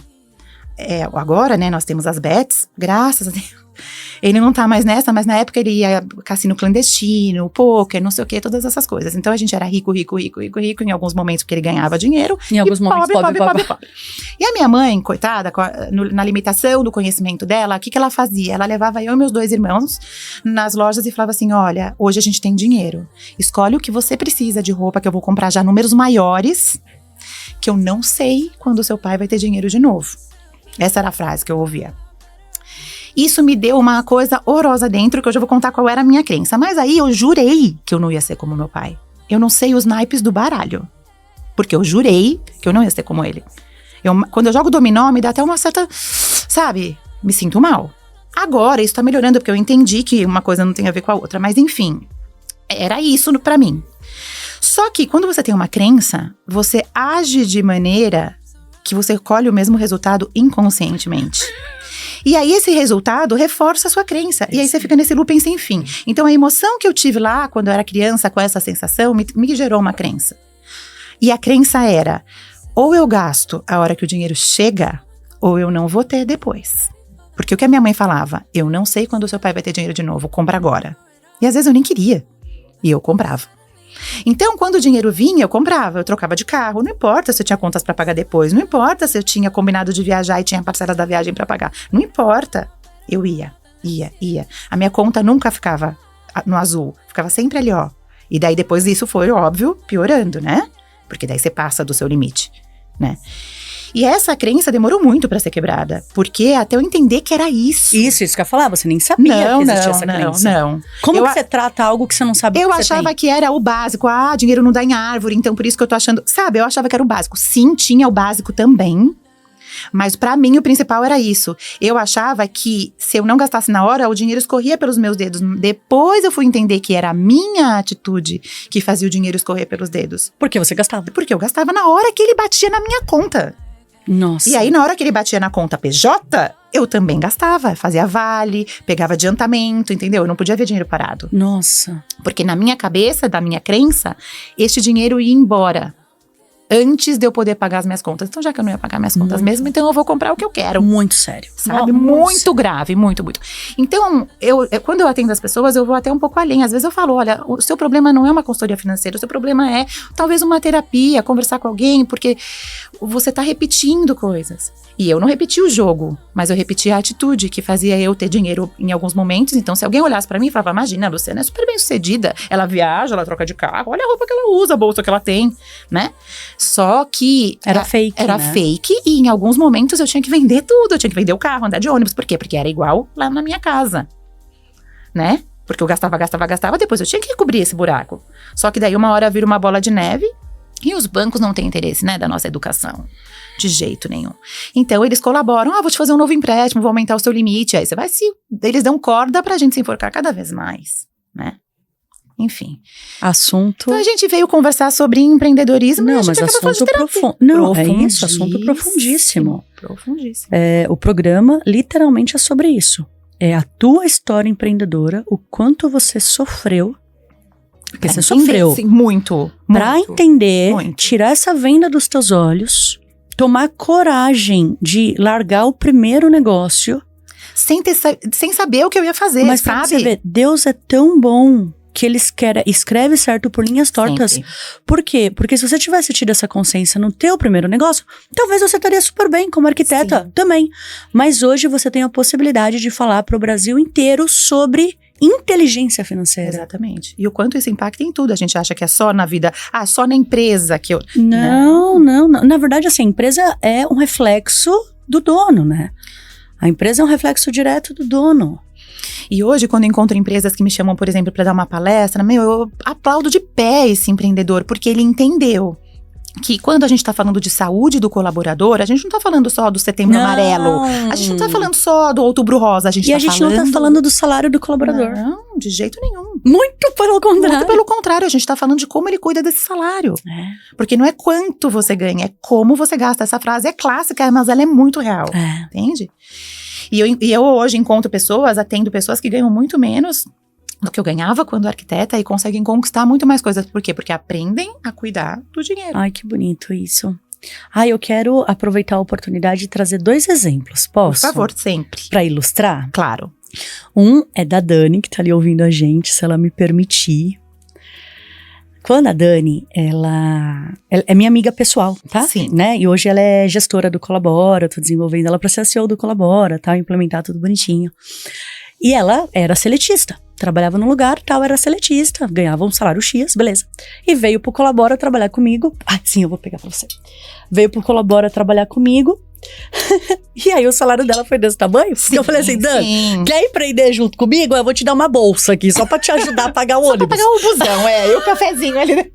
Agora, né, nós temos as bets, graças a Deus. Ele não tá mais nessa, mas na época ele ia cassino clandestino, pôquer, não sei o que, todas essas coisas. Então a gente era rico em alguns momentos porque ele ganhava dinheiro. Em alguns momentos pobre. E a minha mãe, coitada, na limitação do conhecimento dela, o que ela fazia? Ela levava eu e meus 2 irmãos nas lojas e falava assim, olha, hoje a gente tem dinheiro. Escolhe o que você precisa de roupa, que eu vou comprar já números maiores, que eu não sei quando o seu pai vai ter dinheiro de novo. Essa era a frase que eu ouvia. Isso me deu uma coisa horrorosa dentro, que hoje eu vou contar qual era a minha crença. Mas aí eu jurei que eu não ia ser como meu pai. Eu não sei os naipes do baralho. Porque eu jurei que eu não ia ser como ele. Quando eu jogo dominó, me dá até uma certa, sabe, me sinto mal. Agora, isso tá melhorando, porque eu entendi que uma coisa não tem a ver com a outra. Mas enfim, era isso pra mim. Só que quando você tem uma crença, você age de maneira que você colhe o mesmo resultado inconscientemente. E aí esse resultado reforça a sua crença. E aí você fica nesse looping sem fim. Então a emoção que eu tive lá, quando eu era criança, com essa sensação, me gerou uma crença. E a crença era, ou eu gasto a hora que o dinheiro chega, ou eu não vou ter depois. Porque o que a minha mãe falava? Eu não sei quando o seu pai vai ter dinheiro de novo, compra agora. E às vezes eu nem queria. E eu comprava. Então, quando o dinheiro vinha, eu comprava, eu trocava de carro. Não importa se eu tinha contas para pagar depois. Não importa se eu tinha combinado de viajar e tinha parcela da viagem para pagar. Não importa. Eu ia. A minha conta nunca ficava no azul. Ficava sempre ali, ó. E daí depois isso foi, óbvio, piorando, né? Porque daí você passa do seu limite, né? E essa crença demorou muito pra ser quebrada. Porque até eu entender que era isso. Isso que eu ia falar, você nem sabia que existia essa crença. Não. Como que você trata algo que você não sabe Eu que você achava tem? que era o básico. dinheiro não dá em árvore, então por isso que eu tô achando... Sabe, eu achava que era o básico. Sim, tinha o básico também. Mas pra mim o principal era isso. Eu achava que se eu não gastasse na hora, o dinheiro escorria pelos meus dedos. Depois eu fui entender que era a minha atitude que fazia o dinheiro escorrer pelos dedos. Por que você gastava? Porque eu gastava na hora que ele batia na minha conta. Nossa. E aí, na hora que ele batia na conta PJ, eu também gastava. Fazia vale, pegava adiantamento, entendeu? Eu não podia ver dinheiro parado. Nossa. Porque na minha cabeça, da minha crença, este dinheiro ia embora antes de eu poder pagar as minhas contas. Então, já que eu não ia pagar minhas contas mesmo, então eu vou comprar o que eu quero. Muito sério. Sabe? Muito grave, muito. Então, quando eu atendo as pessoas, eu vou até um pouco além. Às vezes eu falo, olha, o seu problema não é uma consultoria financeira, o seu problema é talvez uma terapia, conversar com alguém, porque você tá repetindo coisas. E eu não repeti o jogo, mas eu repeti a atitude que fazia eu ter dinheiro em alguns momentos. Então, se alguém olhasse pra mim e falava, imagina, a Luciana é super bem sucedida, ela viaja, ela troca de carro, olha a roupa que ela usa, a bolsa que ela tem, né? Só que Era fake, Era né? fake e em alguns momentos eu tinha que vender tudo. Eu tinha que vender o carro, andar de ônibus. Por quê? Porque era igual lá na minha casa, né? Porque eu gastava, depois eu tinha que cobrir esse buraco. Só que daí uma hora vira uma bola de neve e os bancos não têm interesse, né, da nossa educação. De jeito nenhum. Então, eles colaboram. Vou te fazer um novo empréstimo, vou aumentar o seu limite. Aí você vai eles dão corda pra gente se enforcar cada vez mais, né? Enfim. Assunto... Então, a gente veio conversar sobre empreendedorismo. Não, e a gente mas acaba falando de assunto terapia. profundo. Não, é isso, assunto profundíssimo. Profundíssimo. O programa, literalmente, é sobre isso. É a tua história empreendedora, o quanto você sofreu. Porque você sofreu. Sim, muito. Pra entender, muito. tirar essa venda dos teus olhos, tomar coragem de largar o primeiro negócio. Sem saber o que eu ia fazer, Mas pra sabe? você ver, Deus é tão bom que ele escreve certo por linhas tortas. Sempre. Por quê? Porque se você tivesse tido essa consciência no teu primeiro negócio, talvez você estaria super bem como arquiteta. Sim. Também. Mas hoje você tem a possibilidade de falar pro Brasil inteiro sobre inteligência financeira. Exatamente. E o quanto isso impacta em tudo. A gente acha que é só na vida, só na empresa que eu... Não. Na verdade, assim, a empresa é um reflexo do dono, né? A empresa é um reflexo direto do dono. E hoje, quando eu encontro empresas que me chamam, por exemplo, para dar uma palestra, eu aplaudo de pé esse empreendedor, porque ele entendeu que quando a gente está falando de saúde do colaborador, a gente não está falando só do Setembro Amarelo, a gente não está falando só do Outubro Rosa, a gente não está falando do salário do colaborador. Não, de jeito nenhum. Muito pelo contrário. Muito pelo contrário, a gente está falando de como ele cuida desse salário. Porque não é quanto você ganha, é como você gasta. Essa frase é clássica, mas ela é muito real, entende? E eu hoje encontro atendo pessoas que ganham muito menos do que eu ganhava quando arquiteta e conseguem conquistar muito mais coisas. Por quê? Porque aprendem a cuidar do dinheiro. Ai, que bonito isso. Eu quero aproveitar a oportunidade de trazer 2 exemplos, posso? Por favor, sempre. Pra ilustrar? Claro. Um é da Dani, que tá ali ouvindo a gente, se ela me permitir. Quando a Dani, ela é minha amiga pessoal, tá? Sim. Né? E hoje ela é gestora do Colabora, tô desenvolvendo ela pra ser a CEO do Colabora, tá? Implementar tudo bonitinho. E ela era seletista, trabalhava num lugar, era seletista, ganhava um salário X, beleza. E veio pro Colabora trabalhar comigo. Sim, eu vou pegar pra você. Veio pro Colabora trabalhar comigo. E aí o salário dela foi desse tamanho? Sim, eu falei assim, Dani, quer empreender junto comigo? Eu vou te dar uma bolsa aqui, só pra te ajudar a pagar o ônibus. Só pra pagar o busão, e o cafezinho ali, né?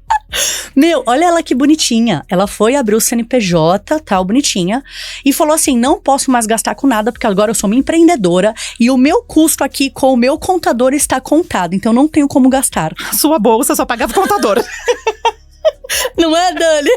Meu, olha ela que bonitinha. Ela foi abrir o CNPJ, tal, bonitinha, e falou assim, não posso mais gastar com nada, porque agora eu sou uma empreendedora e o meu custo aqui com o meu contador está contado, então não tenho como gastar. Sua bolsa só pagava o contador. Não é, Dani?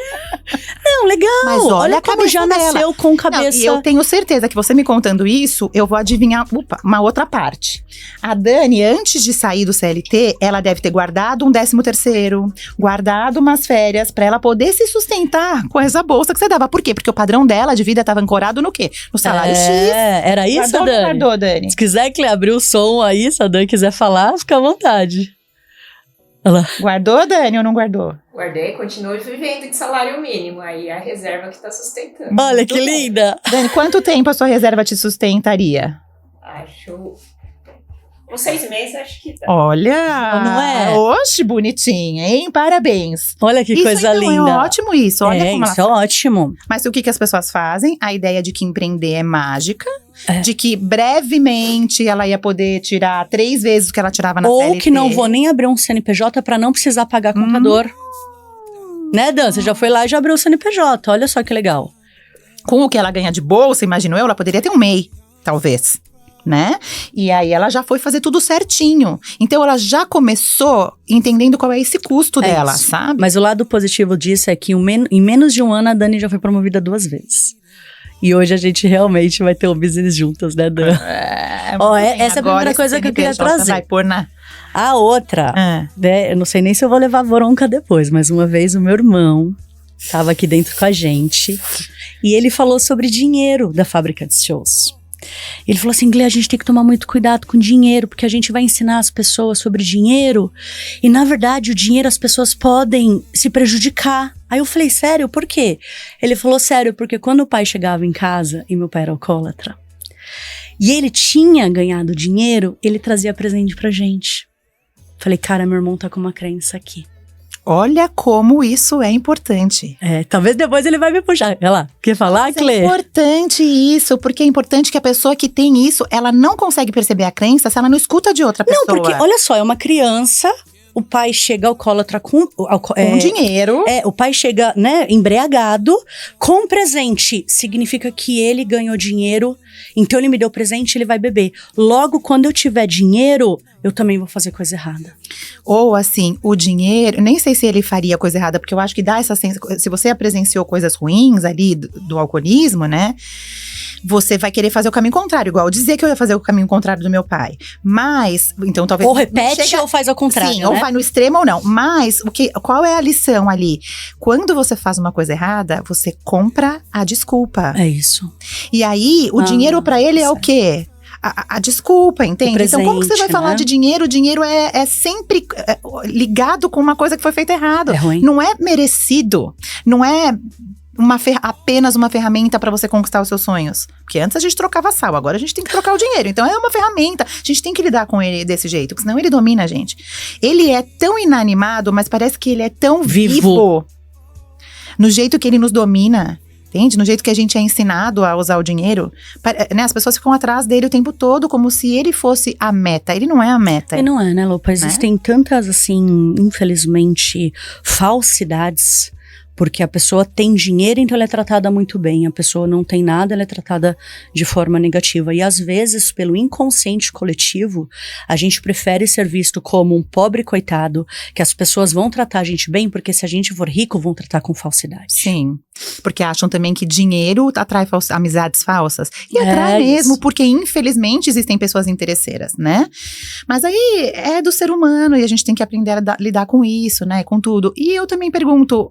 Não, legal. Mas olha a como cabeça já dela. nasceu com cabeça. Não, e eu tenho certeza que você me contando isso, eu vou adivinhar uma outra parte. A Dani, antes de sair do CLT, ela deve ter guardado um 13º, guardado umas férias pra ela poder se sustentar com essa bolsa que você dava. Por quê? Porque o padrão dela de vida estava ancorado no quê? No salário X. Era isso, Guardou ou não Dani? guardou, Dani? Se quiser que abrir o som aí, se a Dani quiser falar, fica à vontade. Olha lá. Guardou, Dani, ou não guardou? Guardei, continuo vivendo de salário mínimo. Aí a reserva que tá sustentando. Olha que linda. Dani, quanto tempo a sua reserva te sustentaria? Acho... Uns 6 meses, acho que dá. Olha! Não é? Oxe, bonitinha, hein? Parabéns. Olha que Isso coisa então linda. é ótimo isso. Olha como isso é ótimo. Mas o que as pessoas fazem? A ideia de que empreender é mágica, É. de que brevemente ela ia poder tirar 3 vezes o que ela tirava na Ou CLT. que não vou nem abrir um CNPJ pra não precisar pagar contador. Né, Dan? Você já foi lá e já abriu o CNPJ. Olha só que legal. Com o que ela ganha de bolsa, imagino eu, ela poderia ter um MEI, talvez. Né? E aí ela já foi fazer tudo certinho. Então ela já começou entendendo qual é esse custo dela, isso. sabe? Mas o lado positivo disso é que em menos de um ano a Dani já foi promovida 2 vezes. E hoje a gente realmente vai ter um business juntas, né, Dan? Ó, essa é a primeira coisa que eu queria trazer. Vai pôr na... A outra, né, eu não sei nem se eu vou levar bronca depois, mas uma vez o meu irmão tava aqui dentro com a gente e ele falou sobre dinheiro da fábrica de shows. Ele falou assim, Glê, a gente tem que tomar muito cuidado com dinheiro, porque a gente vai ensinar as pessoas sobre dinheiro e, na verdade, o dinheiro as pessoas podem se prejudicar. Aí eu falei, sério, por quê? Ele falou, sério, porque quando o pai chegava em casa, e meu pai era alcoólatra, e ele tinha ganhado dinheiro, ele trazia presente pra gente. Falei, cara, meu irmão tá com uma crença aqui. Olha como isso é importante. Talvez depois ele vai me puxar. Olha lá, quer falar, Clê? É importante isso, porque é importante que a pessoa que tem isso, ela não consegue perceber a crença se ela não escuta de outra pessoa. Não, porque, olha só, é uma criança, o pai chega alcoólatra com dinheiro. O pai chega, né, embriagado, com presente. Significa que ele ganhou dinheiro, então ele me deu presente, ele vai beber. Logo, quando eu tiver dinheiro, eu também vou fazer coisa errada. Ou assim, o dinheiro, nem sei se ele faria coisa errada, porque eu acho que dá essa sensação, se você presenciou coisas ruins ali do alcoolismo, né? Você vai querer fazer o caminho contrário, igual dizer que eu ia fazer o caminho contrário do meu pai. Mas, então talvez... Ou repete ou faz ao contrário, sim, né? ou vai no extremo ou não. Mas, qual é a lição ali? Quando você faz uma coisa errada, você compra a desculpa. É isso. E aí, o dinheiro pra ele é o quê? A desculpa, entende? Presente, então, como que você vai falar né? de dinheiro? O dinheiro é sempre ligado com uma coisa que foi feita errado. É ruim. Não é merecido. Não é apenas uma ferramenta para você conquistar os seus sonhos. Porque antes a gente trocava sal, agora a gente tem que trocar o dinheiro. Então é uma ferramenta, a gente tem que lidar com ele desse jeito, porque senão ele domina a gente. Ele é tão inanimado, mas parece que ele é tão vivo. No jeito que ele nos domina. Entende? No jeito que a gente é ensinado a usar o dinheiro, né? As pessoas ficam atrás dele o tempo todo, como se ele fosse a meta. Ele não é a meta. E não é, né, Lupa? Existem tantas, assim, infelizmente, falsidades. Porque a pessoa tem dinheiro, então ela é tratada muito bem. A pessoa não tem nada, ela é tratada de forma negativa. E às vezes, pelo inconsciente coletivo, a gente prefere ser visto como um pobre coitado, que as pessoas vão tratar a gente bem, porque se a gente for rico, vão tratar com falsidade. Sim, porque acham também que dinheiro atrai amizades falsas. E atrai mesmo, porque infelizmente existem pessoas interesseiras, né? Mas aí é do ser humano e a gente tem que aprender a lidar com isso, né? Com tudo. E eu também pergunto...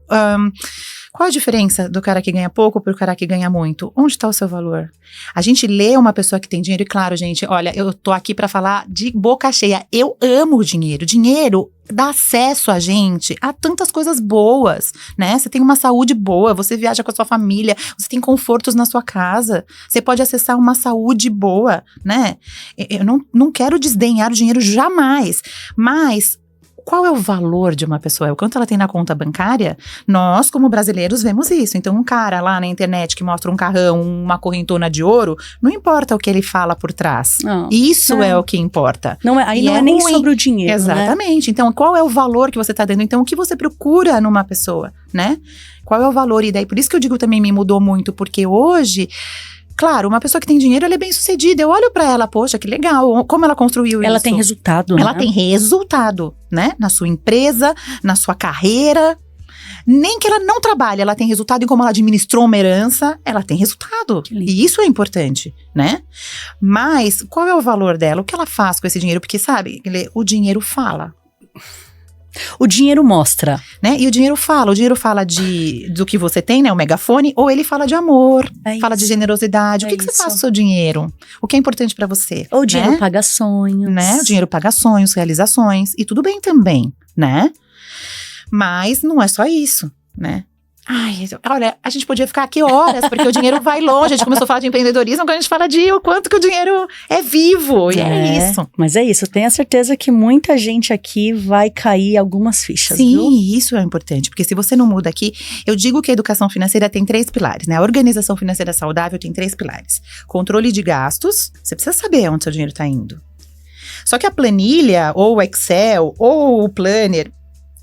qual a diferença do cara que ganha pouco pro cara que ganha muito? Onde está o seu valor? A gente lê uma pessoa que tem dinheiro e claro, gente, olha, eu tô aqui pra falar de boca cheia. Eu amo o dinheiro. Dinheiro dá acesso a gente a tantas coisas boas, né? Você tem uma saúde boa, você viaja com a sua família, você tem confortos na sua casa, você pode acessar uma saúde boa, né? Eu não quero desdenhar o dinheiro jamais, mas... qual é o valor de uma pessoa? É o quanto ela tem na conta bancária? Nós, como brasileiros, vemos isso. Então, um cara lá na internet que mostra um carrão, uma correntona de ouro, não importa o que ele fala por trás. Não, isso é o que importa. Não é, aí não é nem ruim. sobre o dinheiro, exatamente. Né? Então, qual é o valor que você está dando? Então, o que você procura numa pessoa, né? Qual é o valor? E daí, por isso que eu digo também me mudou muito, porque hoje... claro, uma pessoa que tem dinheiro, ela é bem sucedida. Eu olho pra ela, poxa, que legal, como ela construiu isso. Ela tem resultado, né? Ela tem resultado, né? Na sua empresa, na sua carreira. Nem que ela não trabalhe, ela tem resultado, e como ela administrou uma herança, ela tem resultado. E isso é importante, né? Mas qual é o valor dela? O que ela faz com esse dinheiro? Porque, sabe, o dinheiro fala. O dinheiro mostra. Né? E o dinheiro fala do que você tem, né? O megafone, ou ele fala de amor, fala de generosidade. O que você faz com o seu dinheiro? O que é importante pra você? Ou o dinheiro né? paga sonhos. Né? O dinheiro paga sonhos, realizações, e tudo bem também, né? Mas não é só isso, né? Ai, olha, a gente podia ficar aqui horas, porque o dinheiro vai longe. A gente começou a falar de empreendedorismo quando a gente fala de o quanto que o dinheiro é vivo, e é isso. Mas é isso, tenho a certeza que muita gente aqui vai cair algumas fichas, Sim, viu? isso é importante, porque se você não muda aqui, eu digo que a educação financeira tem 3 pilares, né? A organização financeira saudável tem 3 pilares. Controle de gastos, você precisa saber onde seu dinheiro está indo. Só que a planilha, ou o Excel, ou o planner,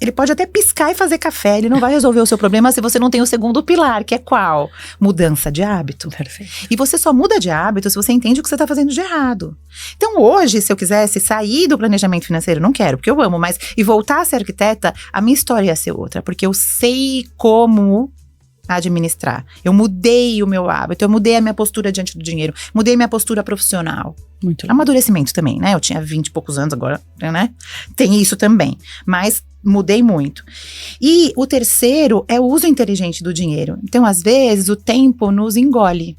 ele pode até piscar e fazer café, ele não vai resolver o seu problema se você não tem o segundo pilar, que é qual? Mudança de hábito. Perfeito. E você só muda de hábito se você entende o que você está fazendo de errado. Então hoje, se eu quisesse sair do planejamento financeiro, não quero, porque eu amo, mas e voltar a ser arquiteta, a minha história ia ser outra, porque eu sei como administrar. Eu mudei o meu hábito, eu mudei a minha postura diante do dinheiro, mudei a minha postura profissional. Muito legal. Amadurecimento também, né? Eu tinha 20 e poucos anos agora, né? Tem isso também, mas mudei muito. E o terceiro é o uso inteligente do dinheiro. Então, às vezes, o tempo nos engole.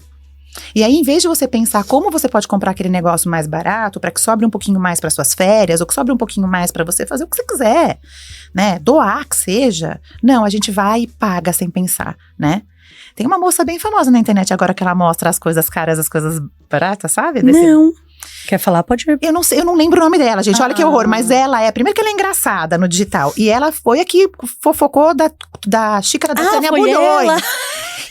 E aí, em vez de você pensar como você pode comprar aquele negócio mais barato para que sobre um pouquinho mais para suas férias, ou que sobre um pouquinho mais para você fazer o que você quiser, né? Doar, que seja. Não, a gente vai e paga sem pensar, né? Tem uma moça bem famosa na internet agora que ela mostra as coisas caras, as coisas baratas, sabe? Não. Quer falar? Pode ir. Eu não sei, eu não lembro o nome dela, gente. Olha que horror. Mas ela é. Primeiro que ela é engraçada no digital. E ela foi aqui, fofocou da xícara da Tânia Bulhões.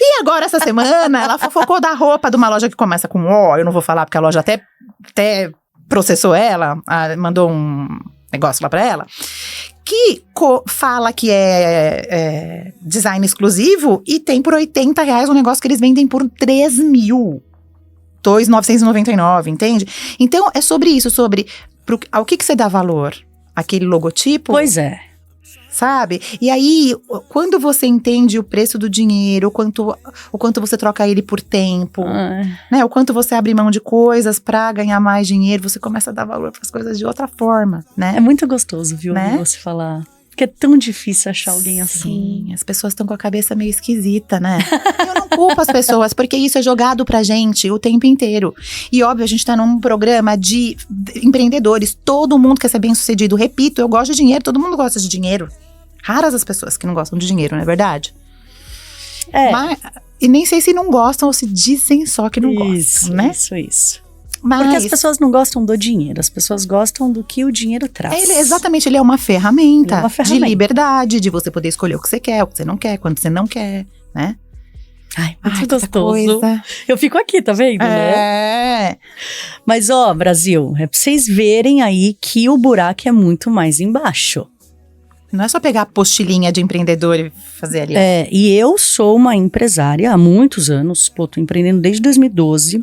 E agora, essa semana, ela fofocou da roupa de uma loja que começa com O. Eu não vou falar porque a loja até processou ela, mandou um negócio lá pra ela. Que fala que é design exclusivo e tem por R$80 um negócio que eles vendem por 3 mil. 2.999, entende? Então, é sobre isso, sobre ao que você dá valor? Aquele logotipo? Pois é. Sabe? E aí, quando você entende o preço do dinheiro, o quanto você troca ele por tempo, né? O quanto você abre mão de coisas pra ganhar mais dinheiro, você começa a dar valor pras coisas de outra forma, né? É muito gostoso, viu, né? Você falar. Porque é tão difícil achar alguém assim. Sim, as pessoas estão com a cabeça meio esquisita, né? Eu não culpo as pessoas, porque isso é jogado pra gente o tempo inteiro. E óbvio, a gente tá num programa de empreendedores, todo mundo quer ser bem sucedido. Repito, eu gosto de dinheiro, todo mundo gosta de dinheiro. Raras as pessoas que não gostam de dinheiro, não é verdade? Mas, e nem sei se não gostam ou se dizem só que não gostam, né? Isso. Mas, porque as pessoas não gostam do dinheiro, as pessoas gostam do que o dinheiro traz. Exatamente, ele é uma ferramenta, de liberdade, de você poder escolher o que você quer, o que você não quer, quando você não quer, né? Ai, muito gostoso. Coisa. Eu fico aqui, tá vendo, né? Mas, Brasil, é pra vocês verem aí que o buraco é muito mais embaixo. Não é só pegar a apostilinha de empreendedor e fazer ali. E eu sou uma empresária há muitos anos, tô empreendendo desde 2012.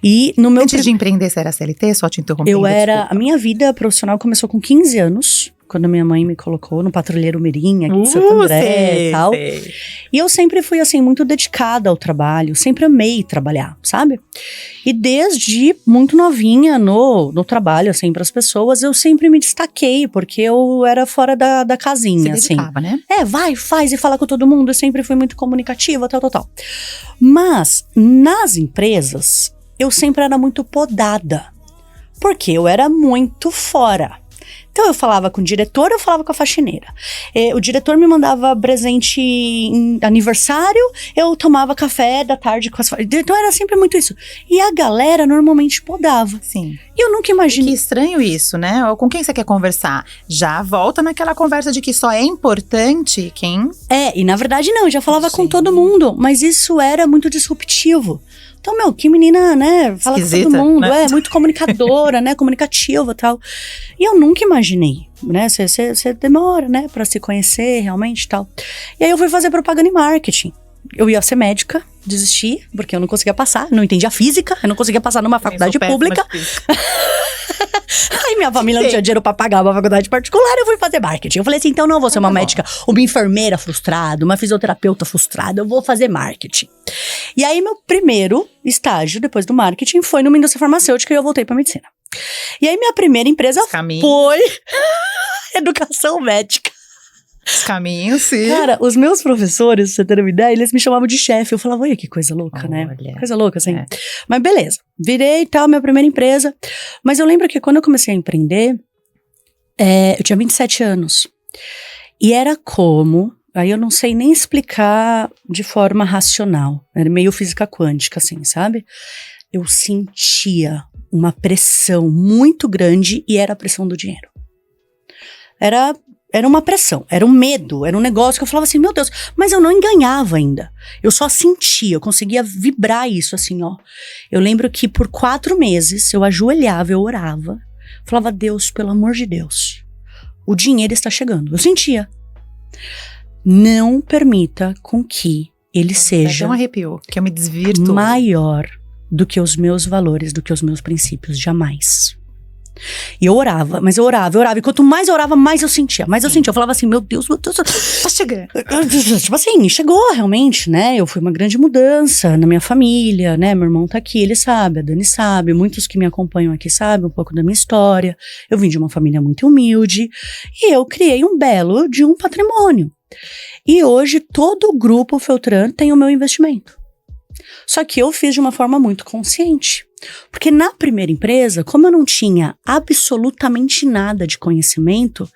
E no meu Antes de empreender, você era CLT? Só te interrompendo, a minha vida profissional começou com 15 anos, quando a minha mãe me colocou no Patrulheiro Mirim, aqui de Santo André e tal. Sei. E eu sempre fui, assim, muito dedicada ao trabalho, sempre amei trabalhar, sabe? E desde muito novinha no trabalho, assim, pras pessoas, eu sempre me destaquei, porque eu era fora da casinha, Se dedicava, assim. né? Vai, faz e fala com todo mundo, eu sempre fui muito comunicativa, tal. Mas, nas empresas, eu sempre era muito podada, porque eu era muito fora. Então eu falava com o diretor, eu falava com a faxineira. O diretor me mandava presente em aniversário, eu tomava café da tarde com as faxineiras. Então era sempre muito isso. E a galera normalmente podava. Sim. E eu nunca imaginei. Que estranho isso, né? Ou com quem você quer conversar? Já volta naquela conversa de que só é importante quem... E na verdade não, eu já falava com todo mundo. Mas isso era muito disruptivo. Então, que menina, né, fala esquisita, com todo mundo, né? Muito comunicadora, né, comunicativa e tal. E eu nunca imaginei, né, você demora, né, pra se conhecer realmente e tal. E aí eu fui fazer propaganda e marketing. Eu ia ser médica, desisti, porque eu não conseguia passar, não entendia física, eu não conseguia passar numa faculdade pública. Aí minha família não tinha dinheiro pra pagar uma faculdade particular, eu fui fazer marketing. Eu falei assim, então não eu vou ser uma médica, uma enfermeira frustrada, uma fisioterapeuta frustrada, eu vou fazer marketing. E aí meu primeiro estágio, depois do marketing, foi numa indústria farmacêutica e eu voltei pra medicina. E aí minha primeira empresa foi educação médica. Os caminhos, sim. Cara, os meus professores, pra você ter uma ideia, eles me chamavam de chefe. Eu falava, olha que coisa louca, né? Coisa louca, assim. É. Mas beleza, virei e tal, minha primeira empresa. Mas eu lembro que quando eu comecei a empreender, eu tinha 27 anos. E era como, aí eu não sei nem explicar de forma racional. Era meio física quântica, assim, sabe? Eu sentia uma pressão muito grande e era a pressão do dinheiro. Era uma pressão, era um medo, era um negócio que eu falava assim, meu Deus, mas eu não ganhava ainda. Eu só sentia, eu conseguia vibrar isso assim, ó. Eu lembro que por 4 meses eu ajoelhava, eu orava, falava, Deus, pelo amor de Deus, o dinheiro está chegando. Eu sentia. Não permita com que ele seja um arrepio, que eu me desvirto maior do que os meus valores, do que os meus princípios, jamais. E eu orava, mas eu orava. E quanto mais eu orava, mais eu sentia. Eu falava assim, meu Deus, tá chegando. Tipo assim, chegou realmente, né? Eu fui uma grande mudança na minha família, né? Meu irmão tá aqui, ele sabe, a Dani sabe, muitos que me acompanham aqui sabem um pouco da minha história. Eu vim de uma família muito humilde e eu criei um belo de um patrimônio. E hoje todo o grupo Feltran tem o meu investimento. Só que eu fiz de uma forma muito consciente. Porque na primeira empresa, como eu não tinha absolutamente nada de conhecimento,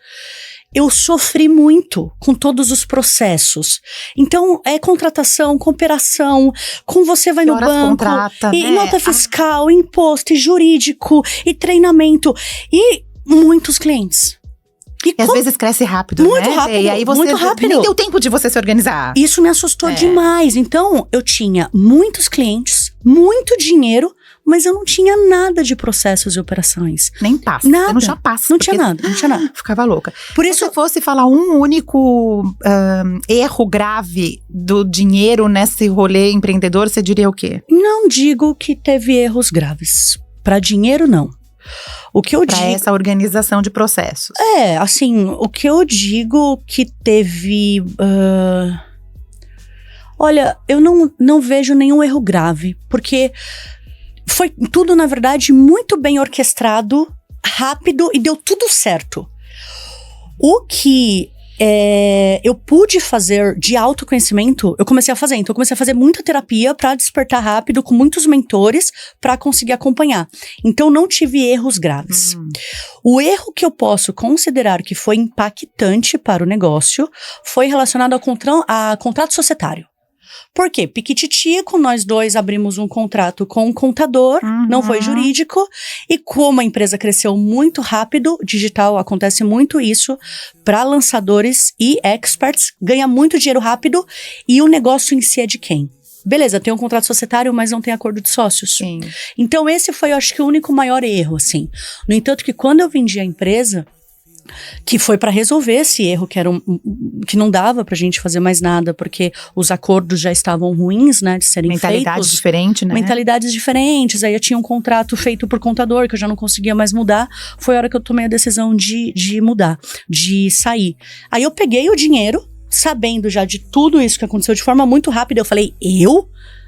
eu sofri muito com todos os processos. Então, é contratação, cooperação, com você vai no banco, contrata, e né? nota fiscal, imposto, e jurídico, e treinamento, e muitos clientes. E às vezes cresce rápido, muito né? rápido, E aí você muito rápido. Nem deu tempo de você se organizar. Isso me assustou demais. Então, eu tinha muitos clientes, muito dinheiro, mas eu não tinha nada de processos e operações. Nem passa. Nada. Você não tinha passa. Não tinha nada. Ficava louca. Por isso, se eu fosse falar um único erro grave do dinheiro nesse rolê empreendedor, você diria o quê? Não digo que teve erros graves. Para dinheiro, não. O que eu digo, essa organização de processos. Assim, o que eu digo que teve... olha, eu não vejo nenhum erro grave, porque foi tudo, na verdade, muito bem orquestrado, rápido e deu tudo certo. O que eu pude fazer de autoconhecimento, eu comecei a fazer. Então, eu comecei a fazer muita terapia para despertar rápido, com muitos mentores, para conseguir acompanhar. Então, não tive erros graves. O erro que eu posso considerar que foi impactante para o negócio foi relacionado a contrato societário. Por quê? Piquititico, nós dois abrimos um contrato com um contador, não foi jurídico, e como a empresa cresceu muito rápido, digital, acontece muito isso, para lançadores e experts, ganha muito dinheiro rápido, e o negócio em si é de quem? Beleza, tem um contrato societário, mas não tem acordo de sócios. Sim. Então esse foi, eu acho que, o único maior erro, assim. No entanto, que quando eu vendi a empresa, que foi para resolver esse erro, que não dava pra gente fazer mais nada, porque os acordos já estavam ruins, né, de serem Mentalidades feitos. diferentes, né? Mentalidades diferentes, aí eu tinha um contrato feito por contador, que eu já não conseguia mais mudar, foi a hora que eu tomei a decisão de mudar, de sair. Aí eu peguei o dinheiro, sabendo já de tudo isso que aconteceu de forma muito rápida, eu falei,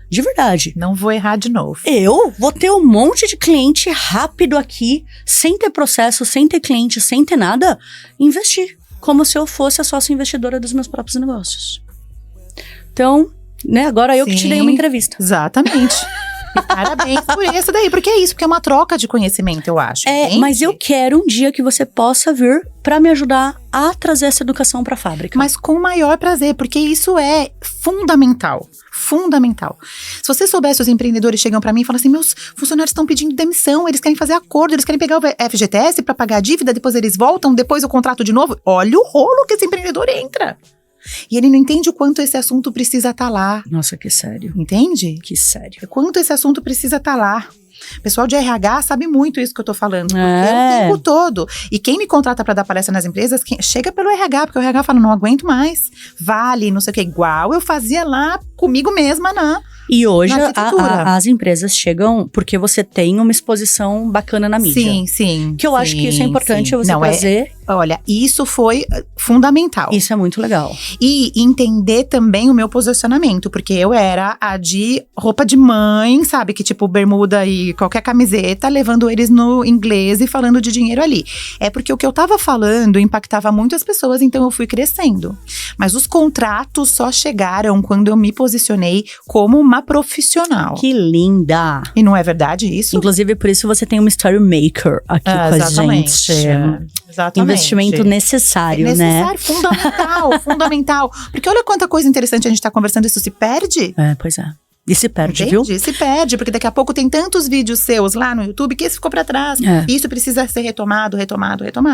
de verdade. Não vou errar de novo. Eu vou ter um monte de cliente rápido aqui, sem ter processo, sem ter cliente, sem ter nada, investir. Como se eu fosse a sócia investidora dos meus próprios negócios. Então, né, agora eu que te dei uma entrevista. Exatamente. E parabéns por isso daí, porque é isso, porque é uma troca de conhecimento, eu acho. Mas eu quero um dia que você possa vir para me ajudar a trazer essa educação para a fábrica. Mas com o maior prazer, porque isso é fundamental. Fundamental. Se você soubesse, os empreendedores chegam para mim e falam assim, meus funcionários estão pedindo demissão, eles querem fazer acordo, eles querem pegar o FGTS para pagar a dívida, depois eles voltam, depois o contrato de novo. Olha o rolo que esse empreendedor entra. E ele não entende o quanto esse assunto precisa estar lá. Nossa, que sério. Entende? Que sério. O quanto esse assunto precisa estar lá. O pessoal de RH sabe muito isso que eu tô falando, porque é o tempo todo. E quem me contrata para dar palestra nas empresas, chega pelo RH, porque o RH fala, não aguento mais, vale, não sei o que, igual eu fazia lá comigo mesma E hoje na arquitetura. as empresas chegam porque você tem uma exposição bacana na mídia. Sim. Que eu acho que isso é importante você trazer. Olha, isso foi fundamental. Isso é muito legal. E entender também o meu posicionamento, porque eu era a de roupa de mãe, sabe? Que tipo, bermuda e qualquer camiseta, levando eles no inglês e falando de dinheiro ali. É porque o que eu tava falando impactava muito as pessoas, então eu fui crescendo. Mas os contratos só chegaram quando eu me posicionei como uma profissional. Que linda! E não é verdade isso? Inclusive, por isso você tem uma story maker aqui com a gente. Exatamente. Investimento necessário, né? Fundamental. Porque olha quanta coisa interessante a gente tá conversando, isso se perde. Pois é. E se perde, Entende? viu? Se perde, porque daqui a pouco tem tantos vídeos seus lá no YouTube que esse ficou pra trás. E isso precisa ser retomado.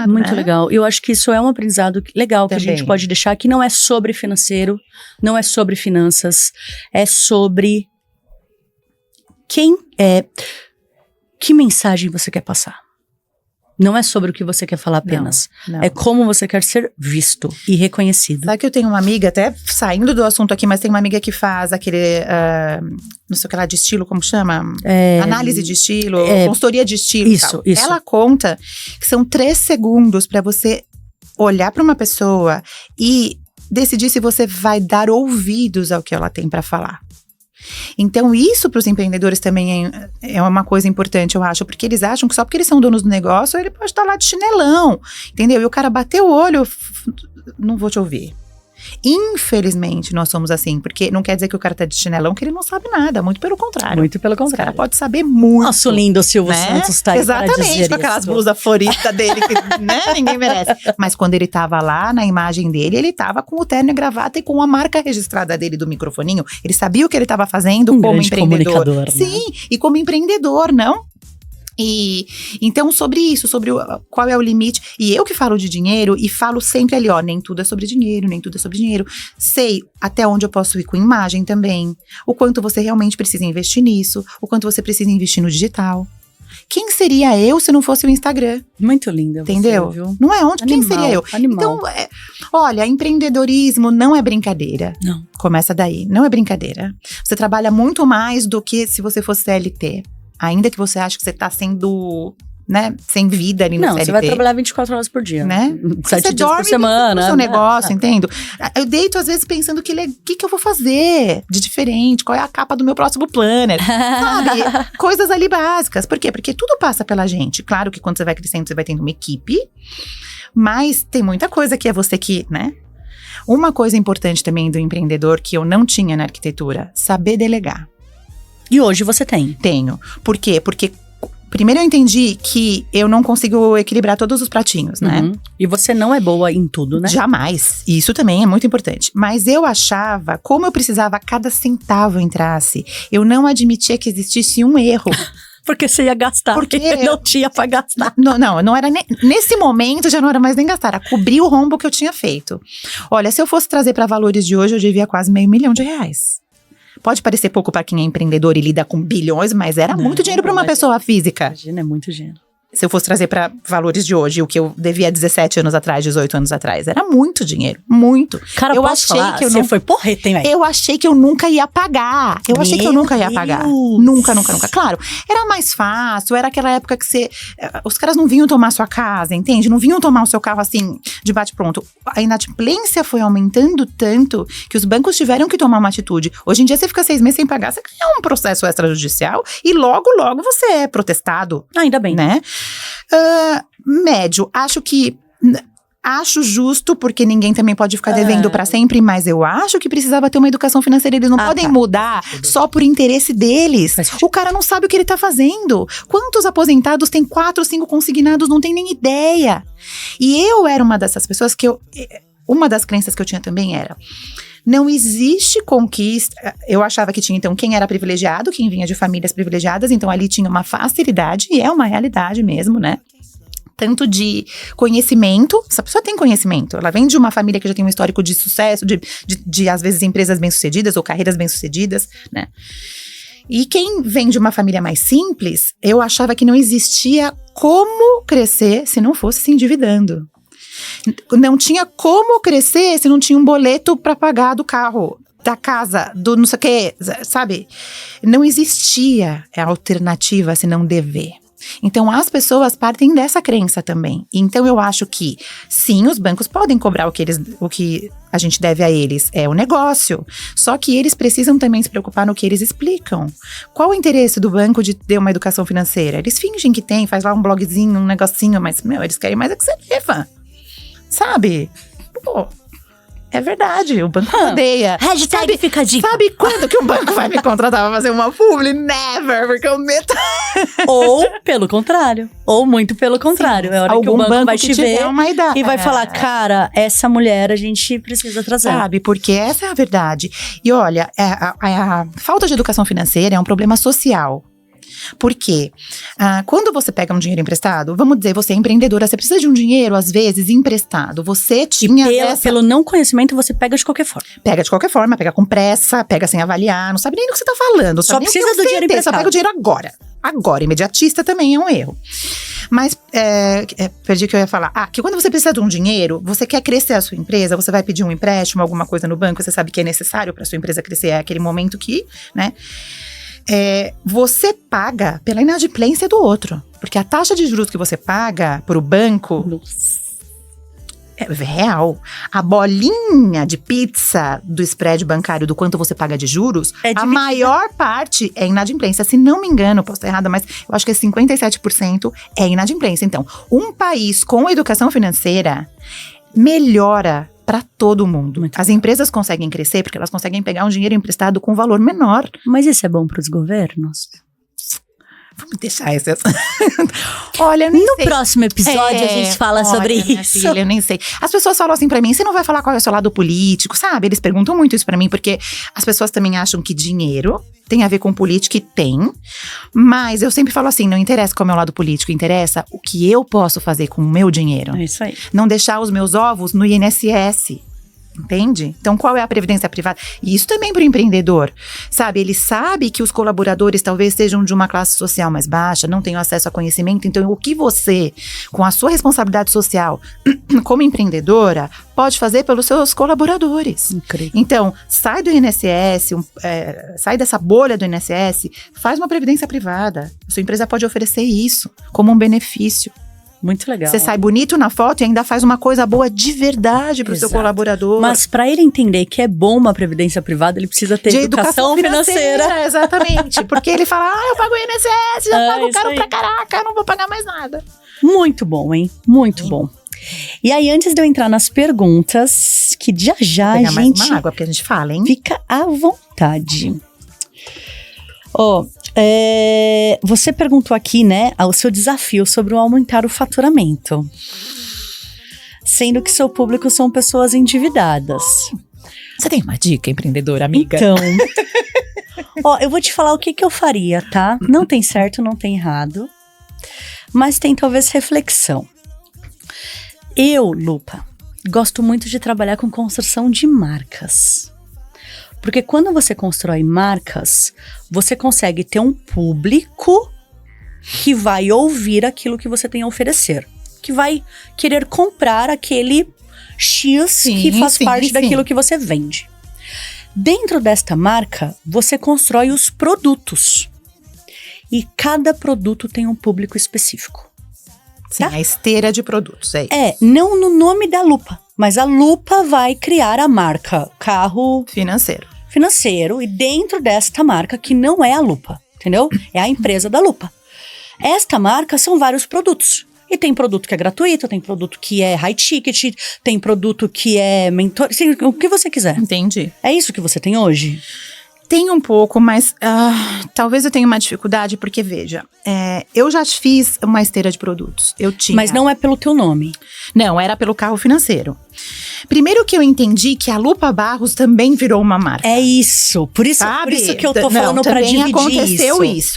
Muito né? legal. Eu acho que isso é um aprendizado legal que a gente pode deixar, que não é sobre financeiro, não é sobre finanças, é sobre quem é, que mensagem você quer passar. Não é sobre o que você quer falar apenas. Não. É como você quer ser visto e reconhecido. Sabe que eu tenho uma amiga, até saindo do assunto aqui, mas tem uma amiga que faz aquele, não sei o que lá, de estilo, como chama? Análise de estilo, consultoria de estilo. Isso. Ela conta que são 3 segundos para você olhar para uma pessoa e decidir se você vai dar ouvidos ao que ela tem para falar. Então isso para os empreendedores também é uma coisa importante, eu acho, porque eles acham que só porque eles são donos do negócio, ele pode estar lá de chinelão, entendeu? E o cara bateu o olho, não vou te ouvir. Infelizmente, nós somos assim, porque não quer dizer que o cara tá de chinelão, que ele não sabe nada, muito pelo contrário. O cara pode saber muito. Nosso lindo Silvio Santos tá aí. Exatamente, com aquelas blusas floridas dele, que ninguém merece. Mas quando ele tava lá, na imagem dele, ele tava com o terno e gravata e com a marca registrada dele do microfoninho. Ele sabia o que ele tava fazendo como empreendedor. Comunicador, né? Sim, e como empreendedor, não? E então sobre isso, sobre qual é o limite, e eu que falo de dinheiro e falo sempre ali, nem tudo é sobre dinheiro, sei até onde eu posso ir com imagem também, o quanto você realmente precisa investir nisso, o quanto você precisa investir no digital. Quem seria eu se não fosse o Instagram? Muito linda, entendeu? Você, viu? Não é onde? Quem seria eu? Animal. Então, olha, empreendedorismo não é brincadeira. Não. Começa daí, não é brincadeira. Você trabalha muito mais do que se você fosse CLT. Ainda que você ache que você tá sendo, né, sem vida ali no CLT. Não, você vai trabalhar 24 horas por dia. Né? 7 dias por semana. No seu negócio, entendo? Eu deito às vezes pensando que eu vou fazer de diferente, qual é a capa do meu próximo planner, sabe? Coisas ali básicas. Por quê? Porque tudo passa pela gente. Claro que quando você vai crescendo, você vai tendo uma equipe, mas tem muita coisa que é você que, né? Uma coisa importante também do empreendedor que eu não tinha na arquitetura, saber delegar. E hoje você tem? Tenho. Por quê? Porque primeiro eu entendi que eu não consigo equilibrar todos os pratinhos, né? E você não é boa em tudo, né? Jamais. Isso também é muito importante. Mas eu achava, como eu precisava cada centavo entrasse, eu não admitia que existisse um erro. Porque você ia gastar, porque não tinha pra gastar. Não era nesse momento já não era mais nem gastar, era cobrir o rombo que eu tinha feito. Olha, se eu fosse trazer para valores de hoje, eu devia quase R$500 mil. Pode parecer pouco para quem é empreendedor e lida com bilhões, mas era muito dinheiro para uma pessoa física. Imagina, é muito dinheiro. Se eu fosse trazer para valores de hoje, o que eu devia 17 anos atrás, 18 anos atrás, era muito dinheiro, muito. Cara, eu achei que você foi porreta, hein, velho? Eu achei que eu nunca ia pagar. Nunca. Claro, era mais fácil, era aquela época que os caras não vinham tomar sua casa, entende? Não vinham tomar o seu carro assim, de bate-pronto. A inadimplência foi aumentando tanto que os bancos tiveram que tomar uma atitude. Hoje em dia, você fica 6 meses sem pagar, você ganha um processo extrajudicial e logo você é protestado. Ainda bem. Né? Médio, acho justo, porque ninguém também pode ficar devendo pra sempre, mas eu acho que precisava ter uma educação financeira. Eles não podem mudar só por interesse deles. O cara não sabe o que ele tá fazendo. Quantos aposentados tem 4, 5 consignados, não tem nem ideia. E eu era uma dessas pessoas uma das crenças que eu tinha também era: não existe conquista. Eu achava que tinha, então, quem era privilegiado, quem vinha de famílias privilegiadas, então ali tinha uma facilidade, e é uma realidade mesmo, né? Tanto de conhecimento, essa pessoa tem conhecimento, ela vem de uma família que já tem um histórico de sucesso, de às vezes empresas bem-sucedidas ou carreiras bem-sucedidas, né? E quem vem de uma família mais simples, eu achava que não existia como crescer se não fosse se endividando. Não tinha como crescer se não tinha um boleto para pagar do carro. da casa, do não sei o quê, sabe? Não existia alternativa senão dever. Então, as pessoas partem dessa crença também. Então, eu acho que, sim, os bancos podem cobrar o que a gente deve a eles. É o negócio. Só que eles precisam também se preocupar no que eles explicam. Qual o interesse do banco de ter uma educação financeira? Eles fingem que tem, faz lá um blogzinho, um negocinho, mas, eles querem mais é que você leva. Sabe? Pô. É verdade, o banco odeia. Hashtag fica a dica. Sabe quando que o banco vai me contratar pra fazer uma publi? Never, porque eu meto... Ou pelo contrário. Ou muito pelo contrário. Sim, é a hora que o banco vai te ver e vai falar, cara, essa mulher a gente precisa trazer. Sabe, porque essa é a verdade. E olha, a falta de educação financeira é um problema social. Por quê? Quando você pega um dinheiro emprestado, vamos dizer, você é empreendedora, você precisa de um dinheiro, às vezes, emprestado. Você tinha pelo não conhecimento, você pega de qualquer forma. Pega de qualquer forma, pega com pressa, pega sem avaliar, não sabe nem do que você tá falando. Só precisa do dinheiro emprestado. Só pega o dinheiro agora. Agora, imediatista também é um erro. Mas, perdi o que eu ia falar. Que quando você precisa de um dinheiro, você quer crescer a sua empresa, você vai pedir um empréstimo, alguma coisa no banco, você sabe que é necessário para sua empresa crescer, é aquele momento que, né? Você paga pela inadimplência do outro. Porque a taxa de juros que você paga pro banco é real. A bolinha de pizza do spread bancário, do quanto você paga de juros, a maior parte é inadimplência. Se não me engano, posso estar errada, mas eu acho que 57% é inadimplência. Então, um país com educação financeira melhora para todo mundo. As empresas conseguem crescer porque elas conseguem pegar um dinheiro emprestado com valor menor. Mas isso é bom para os governos? Vamos deixar esse assunto. Olha, eu nem sei. No próximo episódio a gente fala sobre isso. Filha, eu nem sei. As pessoas falam assim pra mim, você não vai falar qual é o seu lado político, sabe? Eles perguntam muito isso pra mim, porque as pessoas também acham que dinheiro tem a ver com política, e tem. Mas eu sempre falo assim, não interessa qual é o meu lado político, interessa o que eu posso fazer com o meu dinheiro. É isso aí. Não deixar os meus ovos no INSS. Entende? Então, qual é a previdência privada? E isso também para o empreendedor, sabe? Ele sabe que os colaboradores talvez sejam de uma classe social mais baixa, não tenham acesso a conhecimento. Então, o que você, com a sua responsabilidade social, como empreendedora, pode fazer pelos seus colaboradores. Incrível. Então, sai do INSS, sai dessa bolha do INSS, faz uma previdência privada. A sua empresa pode oferecer isso como um benefício. Muito legal. Você sai bonito na foto e ainda faz uma coisa boa de verdade pro seu colaborador. Mas para ele entender que é bom uma previdência privada, ele precisa ter educação financeira. Exatamente. Porque ele fala, eu pago o INSS, já pago caro pra caraca, eu não vou pagar mais nada. Muito bom, hein? Muito bom. E aí, antes de eu entrar nas perguntas, que já a gente... mais uma água, porque a gente fala, hein? Fica à vontade. Você perguntou aqui, né, o seu desafio sobre o aumentar o faturamento. Sendo que seu público são pessoas endividadas. Você tem uma dica, empreendedora, amiga? Então, eu vou te falar o que eu faria, tá? Não tem certo, não tem errado. Mas tem talvez reflexão. Eu, Lupa, gosto muito de trabalhar com construção de marcas. Porque quando você constrói marcas, você consegue ter um público que vai ouvir aquilo que você tem a oferecer. Que vai querer comprar aquele X que faz parte daquilo que você vende. Dentro desta marca, você constrói os produtos. E cada produto tem um público específico. Sim, a esteira de produtos, é isso. Não no nome da Lupa, mas a Lupa vai criar a marca carro financeiro, e dentro desta marca, que não é a Lupa, entendeu? É a empresa da Lupa. Esta marca são vários produtos. E tem produto que é gratuito, tem produto que é high ticket, tem produto que é mentor, assim, o que você quiser. Entendi. É isso que você tem hoje? Tem um pouco, mas talvez eu tenha uma dificuldade, porque veja, eu já fiz uma esteira de produtos. Mas não é pelo teu nome? Não, era pelo carro financeiro. Primeiro que eu entendi que a Lupa Barros também virou uma marca. É isso, por isso que eu tô falando pra dividir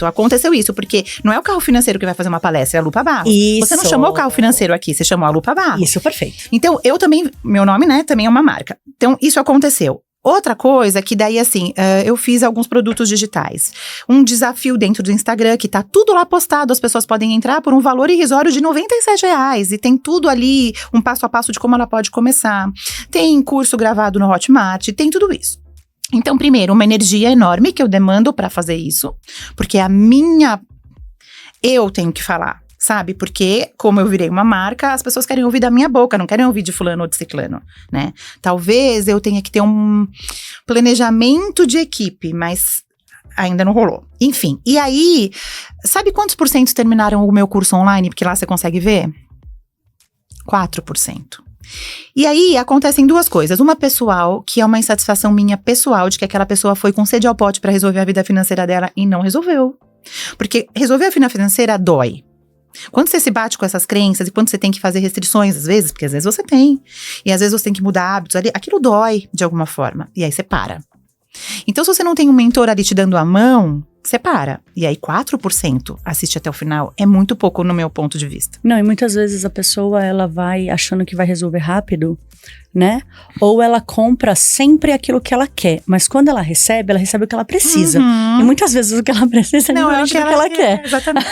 Aconteceu isso, porque não é o carro financeiro que vai fazer uma palestra, é a Lupa Barros. Isso. Você não chamou o carro financeiro aqui, você chamou a Lupa Barros. Isso, perfeito. Então, eu também, meu nome, né, também é uma marca. Então, isso aconteceu. Outra coisa que daí, assim, eu fiz alguns produtos digitais. Um desafio dentro do Instagram, que tá tudo lá postado, as pessoas podem entrar por um valor irrisório de R$97. E tem tudo ali, um passo a passo de como ela pode começar. Tem curso gravado no Hotmart, tem tudo isso. Então, primeiro, uma energia enorme que eu demando pra fazer isso, porque eu tenho que falar, sabe? Porque, como eu virei uma marca, as pessoas querem ouvir da minha boca, não querem ouvir de fulano ou de ciclano, né? Talvez eu tenha que ter um planejamento de equipe, mas ainda não rolou. Enfim, e aí, sabe quantos por cento terminaram o meu curso online? Porque lá você consegue ver? 4%. E aí, acontecem duas coisas. Uma pessoal, que é uma insatisfação minha pessoal, de que aquela pessoa foi com sede ao pote pra resolver a vida financeira dela e não resolveu. Porque resolver a vida financeira dói. Quando você se bate com essas crenças e quando você tem que fazer restrições, às vezes, porque às vezes você tem, e às vezes você tem que mudar hábitos ali, aquilo dói de alguma forma. E aí você para. Então, se você não tem um mentor ali te dando a mão, você para. E aí 4% assiste até o final é muito pouco no meu ponto de vista. Não, e muitas vezes a pessoa, ela vai achando que vai resolver rápido, né? Ou ela compra sempre aquilo que ela quer, mas quando ela recebe o que ela precisa. E muitas vezes o que ela precisa não é o que ela quer. Exatamente.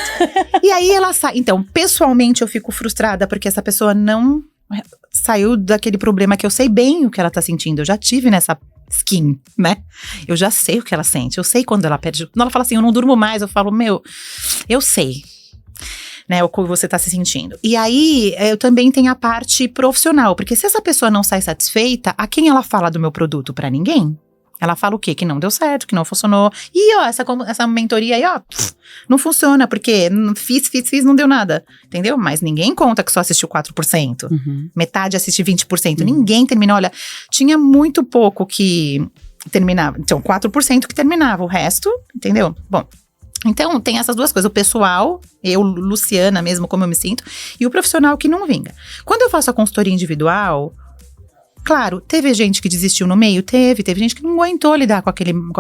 E aí ela sai. Então, pessoalmente eu fico frustrada porque essa pessoa não saiu daquele problema que eu sei bem o que ela tá sentindo. Eu já tive nessa skin, né? Eu já sei o que ela sente. Eu sei quando ela perde. Quando ela fala assim, eu não durmo mais, eu falo, eu sei, né? O que você tá se sentindo. E aí, eu também tenho a parte profissional. Porque se essa pessoa não sai satisfeita, a quem ela fala do meu produto? Pra ninguém. Ela fala o quê? Que não deu certo, que não funcionou. E, ó, essa mentoria aí, ó, não funciona, porque fiz, não deu nada. Entendeu? Mas ninguém conta que só assistiu 4%. Metade assiste 20%. Ninguém termina. Olha, tinha muito pouco que terminava. Então, 4% que terminava. O resto, entendeu? Bom, então tem essas duas coisas. O pessoal, eu, Luciana mesmo, como eu me sinto, e o profissional que não vinga. Quando eu faço a consultoria individual, claro, teve gente que desistiu no meio? Teve gente que não aguentou lidar com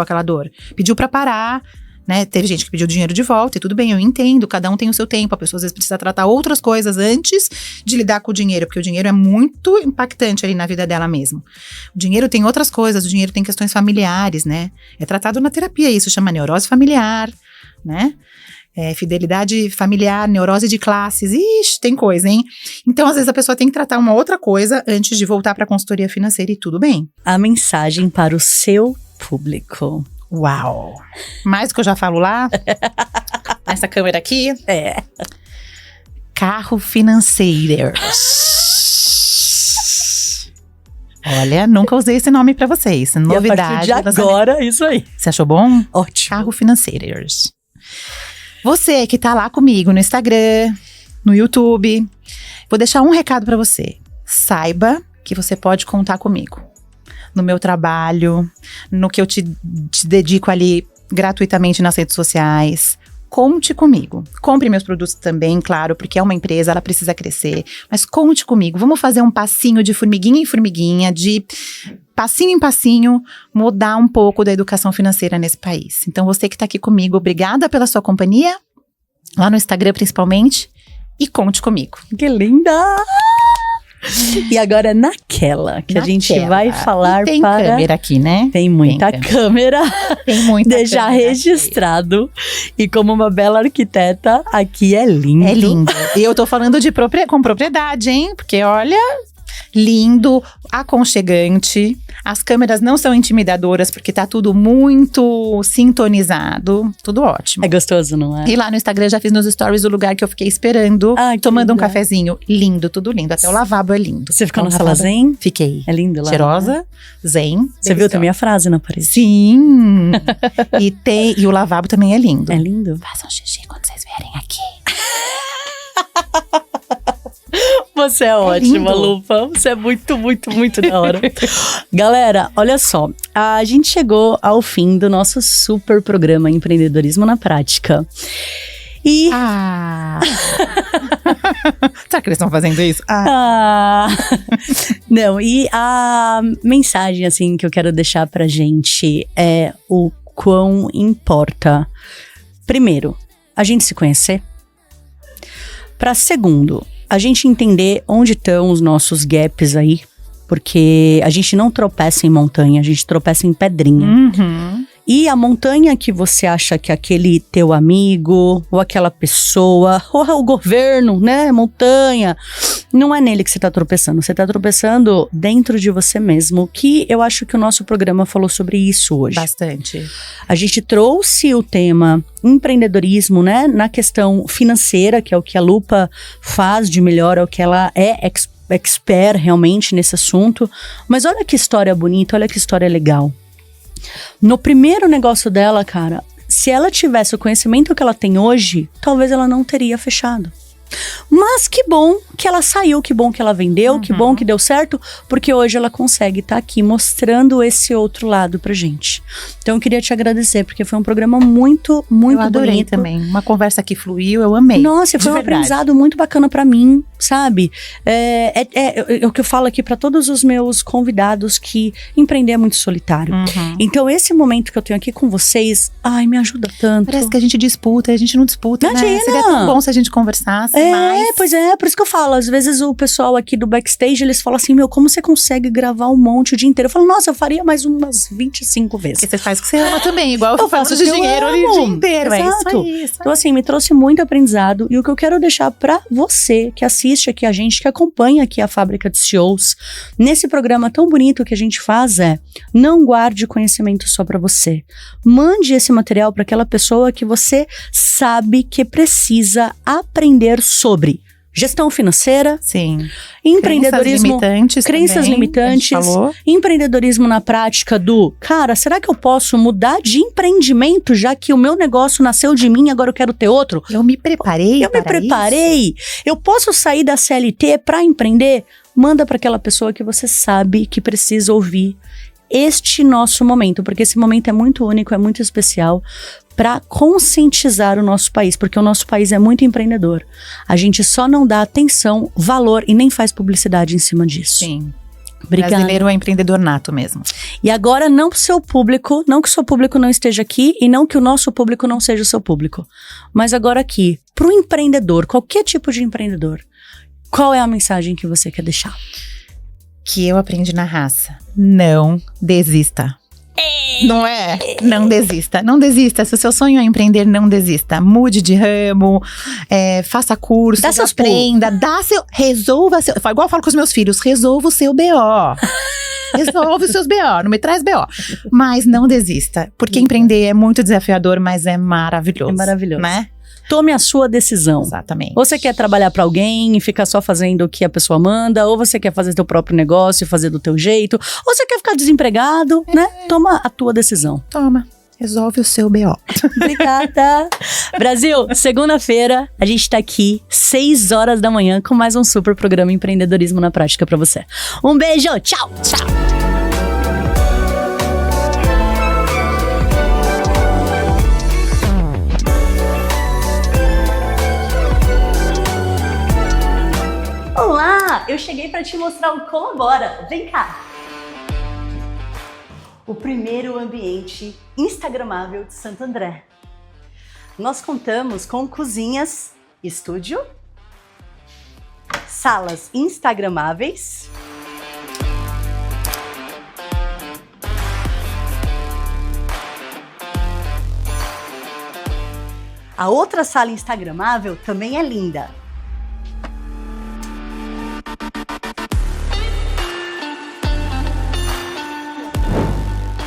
aquela dor. Pediu pra parar, né? Teve gente que pediu dinheiro de volta e tudo bem, eu entendo, cada um tem o seu tempo. A pessoa às vezes precisa tratar outras coisas antes de lidar com o dinheiro, porque o dinheiro é muito impactante ali na vida dela mesmo. O dinheiro tem outras coisas, o dinheiro tem questões familiares, né? É tratado na terapia, isso chama neurose familiar, né? Fidelidade familiar, neurose de classes, ixi, tem coisa, hein? Então, às vezes, a pessoa tem que tratar uma outra coisa antes de voltar para a consultoria financeira e tudo bem. A mensagem para o seu público. Uau! Mais do que eu já falo lá, nessa câmera aqui. Carro financeiro. Olha, nunca usei esse nome para vocês. Novidade. E a partir de agora, isso aí. Você achou bom? Ótimo. Carro financeiros. Você que tá lá comigo no Instagram, no YouTube, vou deixar um recado pra você. Saiba que você pode contar comigo. No meu trabalho, no que eu te dedico ali gratuitamente nas redes sociais. Conte comigo. Compre meus produtos também, claro, porque é uma empresa, ela precisa crescer. Mas conte comigo. Vamos fazer um passinho de formiguinha em formiguinha, de passinho em passinho, mudar um pouco da educação financeira nesse país. Então, você que tá aqui comigo, obrigada pela sua companhia, lá no Instagram principalmente, e conte comigo. Que linda! E agora naquela que a gente vai falar tem para… Tem câmera aqui, né? Tem muita câmera. Tem muita Deixar câmera registrado. E como uma bela arquiteta, aqui é lindo. É lindo. E eu tô falando com propriedade, hein? Porque olha… Lindo, aconchegante. As câmeras não são intimidadoras, porque tá tudo muito sintonizado. Tudo ótimo. É gostoso, não é? E lá no Instagram já fiz nos stories o lugar que eu fiquei esperando, tomando um cafezinho. Lindo, tudo lindo. Até o lavabo é lindo. Você ficou na sala zen? Fiquei. É lindo lá. Cheirosa, né? zen. Você viu também a frase na parede? Sim. E o lavabo também é lindo. É lindo. Façam xixi quando vocês vierem aqui. Você é ótima, Lupa. Você é muito, muito, muito da hora. Galera, olha só. A gente chegou ao fim do nosso super programa Empreendedorismo na Prática. E… Será que eles estão fazendo isso? Não, e a mensagem, assim, que eu quero deixar pra gente é o quão importa, primeiro, a gente se conhecer. Pra segundo, a gente entender onde estão os nossos gaps aí, porque a gente não tropeça em montanha, a gente tropeça em pedrinha. E a montanha que você acha que aquele teu amigo, ou aquela pessoa, ou o governo, né, montanha, não é nele que você tá tropeçando. Você tá tropeçando dentro de você mesmo, que eu acho que o nosso programa falou sobre isso hoje. Bastante. A gente trouxe o tema empreendedorismo, né, na questão financeira, que é o que a Lupa faz de melhor, é o que ela é expert realmente nesse assunto. Mas olha que história bonita, olha que história legal. No primeiro negócio dela, cara, se ela tivesse o conhecimento que ela tem hoje, talvez ela não teria fechado. Mas que bom que ela saiu, que bom que ela vendeu, que bom que deu certo, porque hoje ela consegue estar aqui mostrando esse outro lado pra gente. Então eu queria te agradecer, porque foi um programa muito, muito bonito. Eu adorei também, uma conversa que fluiu, eu amei. Nossa, foi um aprendizado muito bacana pra mim, sabe? É o que eu falo aqui pra todos os meus convidados, que empreender é muito solitário. Então esse momento que eu tenho aqui com vocês, ai, me ajuda tanto. Parece que a gente disputa, a gente não disputa, Imagina. né? Seria tão bom se a gente conversasse mais. Pois é, por isso que eu falo, às vezes o pessoal aqui do backstage, eles falam assim, meu, como você consegue gravar um monte o dia inteiro? Eu falo, nossa, eu faria mais umas 25 vezes. Porque você faz o que você ama também, igual eu faço de dinheiro ali o dia inteiro. Exato. É isso. Então assim, me trouxe muito aprendizado, e o que eu quero deixar pra você, que assiste aqui a gente, que acompanha aqui a Fábrica de CEOs, nesse programa tão bonito que a gente faz não guarde conhecimento só pra você. Mande esse material pra aquela pessoa que você sabe que precisa aprender sobre gestão financeira, sim, empreendedorismo, crenças limitantes, empreendedorismo na prática do, cara, será que eu posso mudar de empreendimento, já que o meu negócio nasceu de mim, agora eu quero ter outro? Eu me preparei. Eu posso sair da CLT para empreender? Manda para aquela pessoa que você sabe que precisa ouvir este nosso momento, porque esse momento é muito único, é muito especial, para conscientizar o nosso país, porque o nosso país é muito empreendedor. A gente só não dá atenção, valor e nem faz publicidade em cima disso. Sim. Obrigada. Brasileiro é empreendedor nato mesmo. E agora, não que o seu público, não que o seu público não esteja aqui e não que o nosso público não seja o seu público, mas agora aqui, para o empreendedor, qualquer tipo de empreendedor, qual é a mensagem que você quer deixar? Que eu aprendi na raça. Não desista. Não é? Não desista. Não desista. Se o seu sonho é empreender, não desista. Mude de ramo, faça curso, aprenda, resolva seu... Igual eu falo com os meus filhos, resolva o seu BO. Resolve os seus BO, não me traz BO. Mas não desista, porque empreender é muito desafiador, mas é maravilhoso. É maravilhoso. Né? Tome a sua decisão. Exatamente. Ou você quer trabalhar para alguém e ficar só fazendo o que a pessoa manda, ou você quer fazer seu próprio negócio e fazer do teu jeito, ou você quer ficar desempregado, né? Toma a tua decisão. Toma. Resolve o seu BO. Obrigada. Brasil, segunda-feira, a gente tá aqui, 6 horas da manhã, com mais um super programa Empreendedorismo na Prática pra você. Um beijo, tchau, tchau. Olá, eu cheguei para te mostrar o Colabora. Vem cá. O primeiro ambiente instagramável de Santo André. Nós contamos com cozinhas, estúdio, salas instagramáveis, a outra sala instagramável também é linda.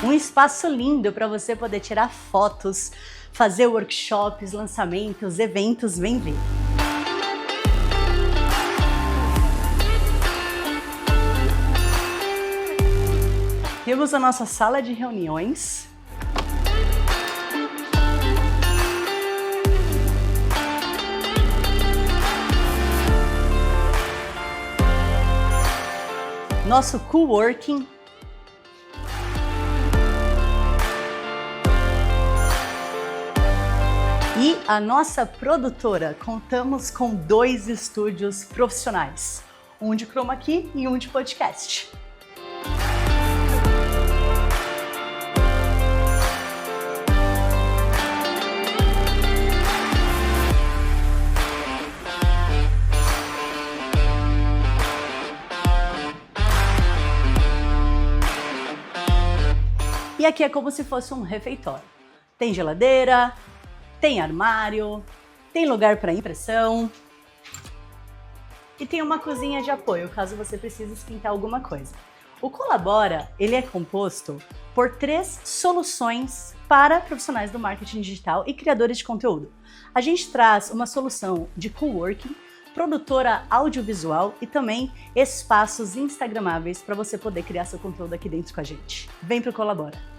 Um espaço lindo para você poder tirar fotos, fazer workshops, lançamentos, eventos, vem ver. Temos a nossa sala de reuniões. Nosso coworking. E a nossa produtora, contamos com 2 estúdios profissionais, um de chroma key e um de podcast. E aqui é como se fosse um refeitório. Tem geladeira, tem armário, tem lugar para impressão. e tem uma cozinha de apoio, caso você precise esquentar alguma coisa. O Colabora, ele é composto por 3 soluções para profissionais do marketing digital e criadores de conteúdo. A gente traz uma solução de coworking, produtora audiovisual e também espaços instagramáveis para você poder criar seu conteúdo aqui dentro com a gente. Vem pro Colabora!